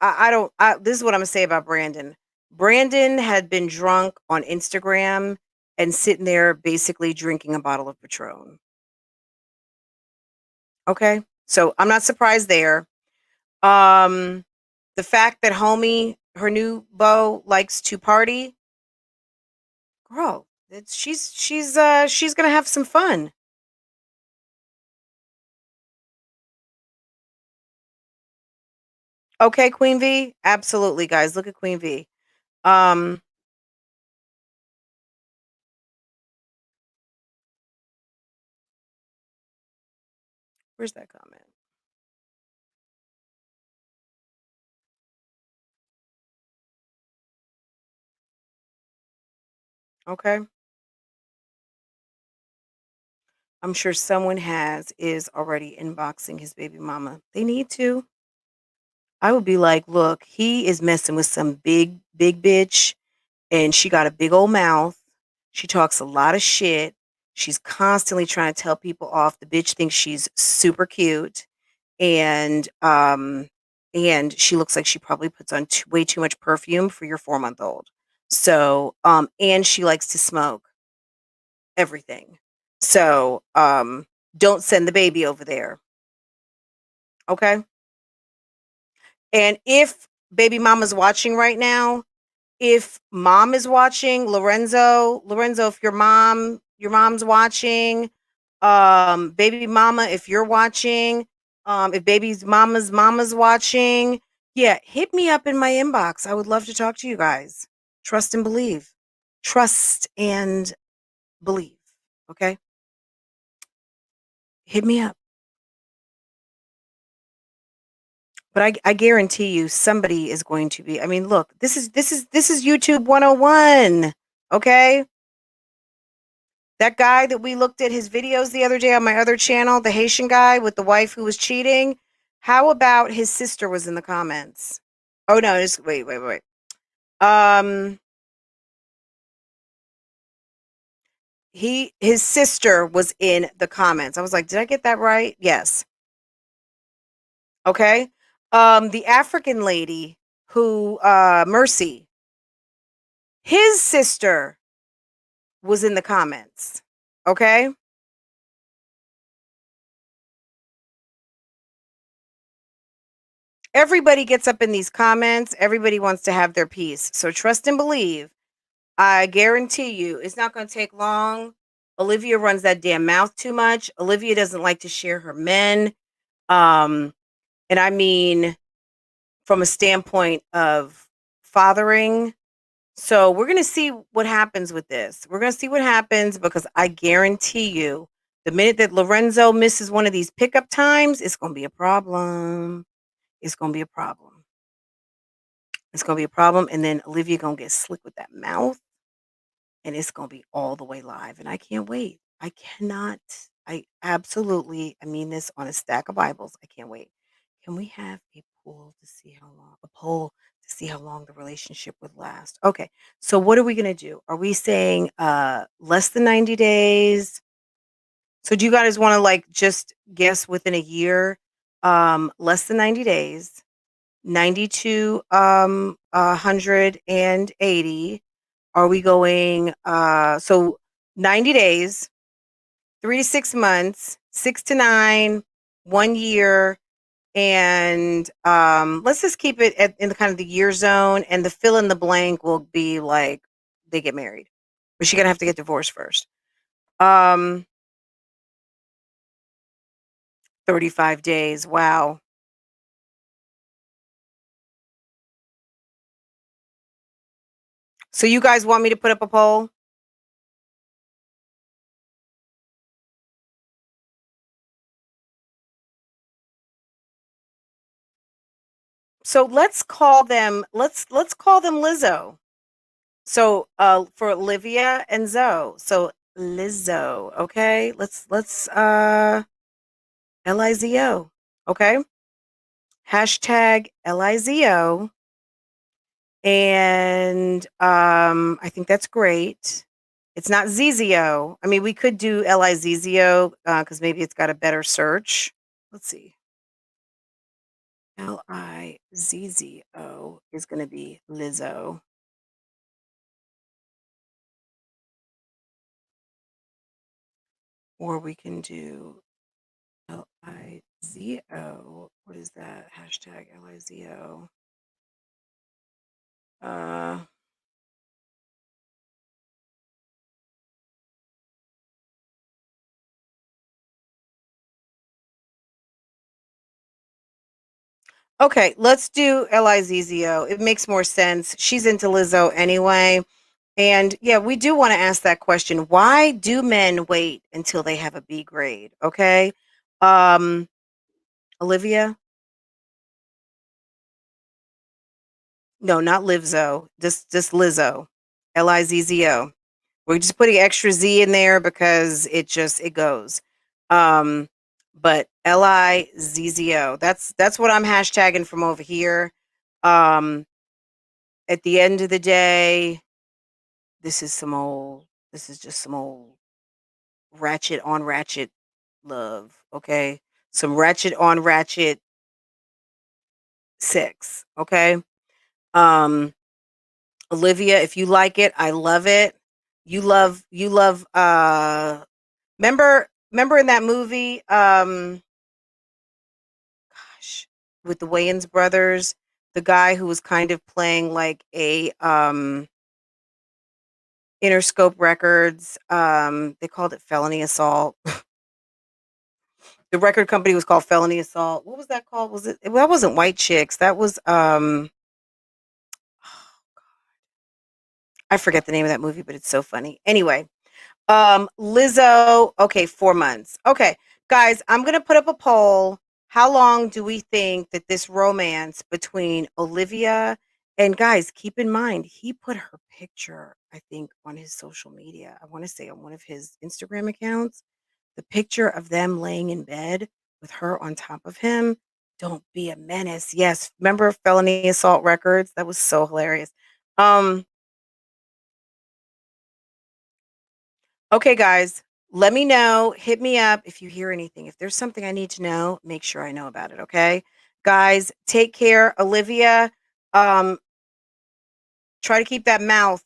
I don't. This is what I'm gonna say about Brandon. Brandon had been drunk on Instagram and sitting there basically drinking a bottle of Patron. Okay, so I'm not surprised there. Um, the fact that homie, her new beau, likes to party, girl, she's gonna have some fun. Okay, Queen V, absolutely, guys. Look at Queen V. Um, where's that comment? Okay, I'm sure someone is already inboxing his baby mama. They need to. I would be like, look, he is messing with some big bitch, and she got a big old mouth. She talks a lot of shit. She's constantly trying to tell people off. The bitch thinks she's super cute, and she looks like she probably puts on way too much perfume for your 4-month old. So, and she likes to smoke everything. So, don't send the baby over there. Okay. And if baby mama's watching right now, if mom is watching, Lorenzo, if your mom's watching, baby mama, if you're watching, if baby's mama's watching, yeah, hit me up in my inbox. I would love to talk to you guys. Trust and believe. Trust and believe. Okay? Hit me up. But I guarantee you somebody is going to be. I mean, look, this is YouTube 101. Okay? That guy that we looked at his videos the other day on my other channel, the Haitian guy with the wife who was cheating, how about his sister was in the comments? Oh no, just wait. Um his sister was in the comments. I was like, did I get that right? Yes. Okay. The African lady who Mercy, his sister was in the comments. Okay? Everybody gets up in these comments. Everybody wants to have their piece. So trust and believe. I guarantee you, it's not going to take long. Olivia runs that damn mouth too much. Olivia doesn't like to share her men. Um, and I mean, from a standpoint of fathering. So we're going to see what happens with this. We're going to see what happens because I guarantee you, the minute that Lorenzo misses one of these pickup times, it's going to be a problem. It's going to be a problem. It's going to be a problem. And then Olivia going to get slick with that mouth and it's gonna be all the way live, and I can't wait. I cannot. I mean this on a stack of Bibles. I can't wait. Can we have a poll to see how long the relationship would last? Okay. So what are we gonna do? Are we saying less than 90 days? So do you guys want to like just guess within a year? Less than 90 days, 90 to 180. Are we going so 90 days, 3 to 6 months, 6 to 9, 1 year, and let's just keep it in the kind of the year zone, and the fill in the blank will be like they get married. But she's gonna have to get divorced first. Um 35 days. Wow. So you guys want me to put up a poll? So let's call them Lizzo. So for Olivia and Zoe. So Lizzo, okay? Let's Lizo. Okay? Hashtag Lizo. And I think that's great. It's not Zizio. I mean, we could do Lizzo because maybe it's got a better search. Let's see. Lizzo is going to be Lizzo. Or we can do Lizo. What is that? Hashtag Lizo. Uh, okay, let's do Lizzo. It makes more sense. She's into Lizzo anyway. And yeah, we do want to ask that question. Why do men wait until they have a B grade? Okay. Um, Olivia? No, not Livzo. Just Lizzo. Lizzo. We're just putting extra Z in there because it goes. Um, but Lizzo. That's what I'm hashtagging from over here. Um, at the end of the day, this is just some old ratchet on ratchet love, okay? Some ratchet on ratchet sex, okay? Um, Olivia, if you like it, I love it. You love remember in that movie gosh, with the Wayans brothers, the guy who was kind of playing like a Interscope Records, they called it felony assault. The record company was called Felony Assault. What was that called? Was it? Well, that wasn't White Chicks. That was I forget the name of that movie, but it's so funny. Anyway, Lizzo. Okay, 4 months. Okay, guys, I'm gonna put up a poll. How long do we think that this romance between Olivia and guys? Keep in mind, he put her picture, I think, on his social media. I want to say on one of his Instagram accounts. The picture of them laying in bed with her on top of him. Don't be a menace. Yes, remember Felony Assault Records? That was so hilarious. Um, okay, guys, let me know. Hit me up if you hear anything. If there's something I need to know, make sure I know about it. Okay, guys, take care. Olivia, um, try to keep that mouth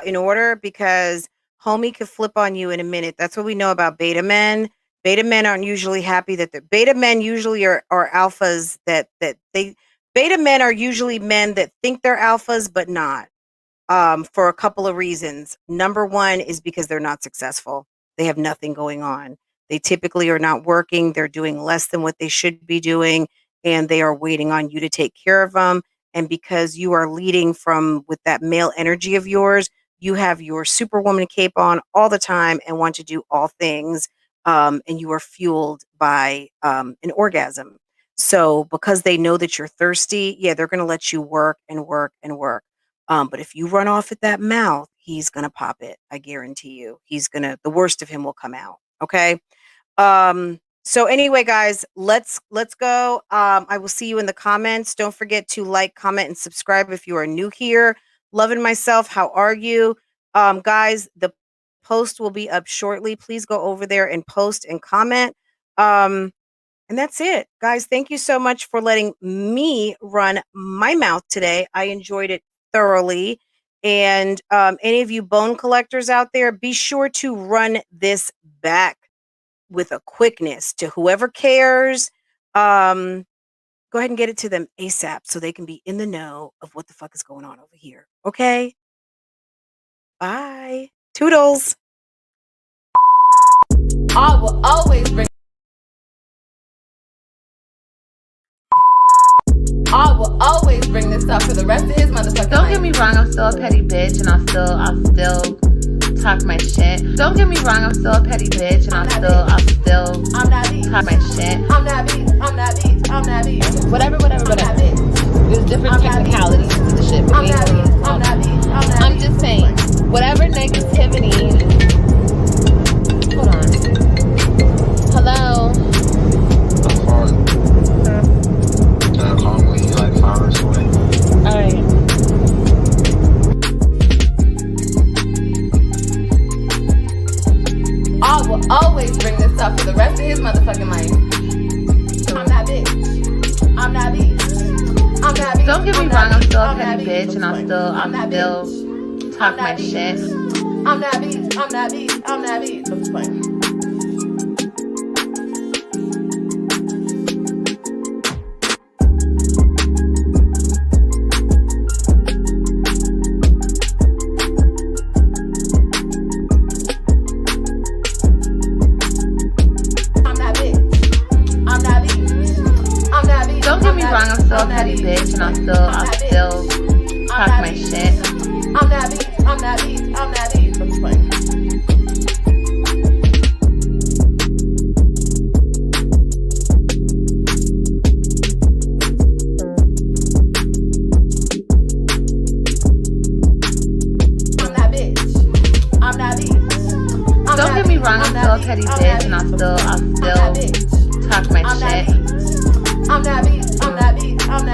in order because homie could flip on you in a minute. That's what we know about beta men. Beta men aren't usually happy that they're beta men usually are alphas that they beta men are usually men that think they're alphas but not for a couple of reasons. Number one is because they're not successful. They have nothing going on. They typically are not working. They're doing less than what they should be doing, and they are waiting on you to take care of them. And because you are leading from with that male energy of yours, you have your superwoman cape on all the time and want to do all things. And you are fueled by an orgasm. So, because they know that you're thirsty, yeah, they're going to let you work and work and work. But if you run off at that mouth, he's gonna pop it. I guarantee you. The worst of him will come out. Okay. So anyway, guys, let's go. I will see you in the comments. Don't forget to like, comment, and subscribe if you are new here. Loving myself. How are you? Guys, the post will be up shortly. Please go over there and post and comment. And that's it. Guys, thank you so much for letting me run my mouth today. I enjoyed it thoroughly. And any of you bone collectors out there, be sure to run this back with a quickness to whoever cares. Go ahead and get it to them ASAP so they can be in the know of what the fuck is going on over here. Okay? Bye. Toodles. I will always bring I will always bring this up for the rest of his motherfucking life. Don't get me wrong, I'm still a petty bitch, and I'll still talk my shit. Don't get me wrong, I'm still a petty bitch, and I'll still talk my shit. I'm that bitch. Whatever. There's different technicalities to the shit. I'm just saying, whatever negativity. Hold on. Hello. Alright. I will always bring this up for the rest of his motherfucking life. I'm that bitch. Don't get me wrong, I'm still a petty bitch, and I'll still talk my shit. I'm that bitch. I'm just playing. Don't get me wrong, I'm still a petty bitch, and I'll still talk my shit. I'm that bitch. I'm just playing. Don't get me wrong, I'm still a petty bitch, and I'll still talk my shit. I'm that bitch. I'm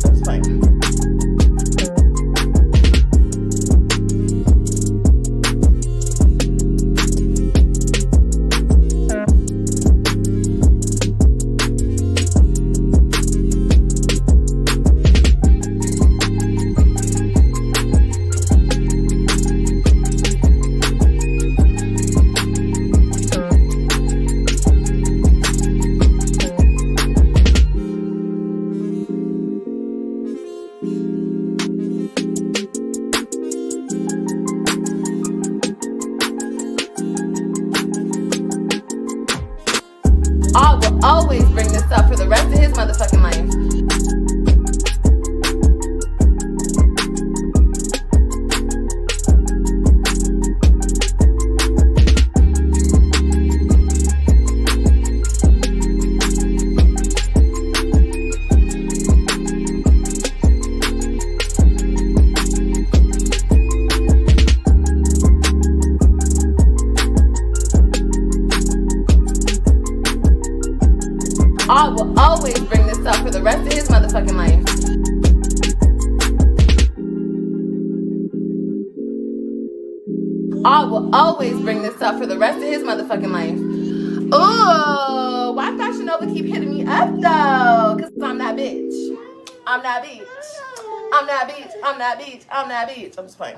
just playing. I will always bring this up for the rest of his motherfucking life. I will always bring this up for the rest of his motherfucking life. I will always bring this up for the rest of his motherfucking life. Ooh, why Fashion Nova keep hitting me up though? Cause I'm that bitch. I'm just playing.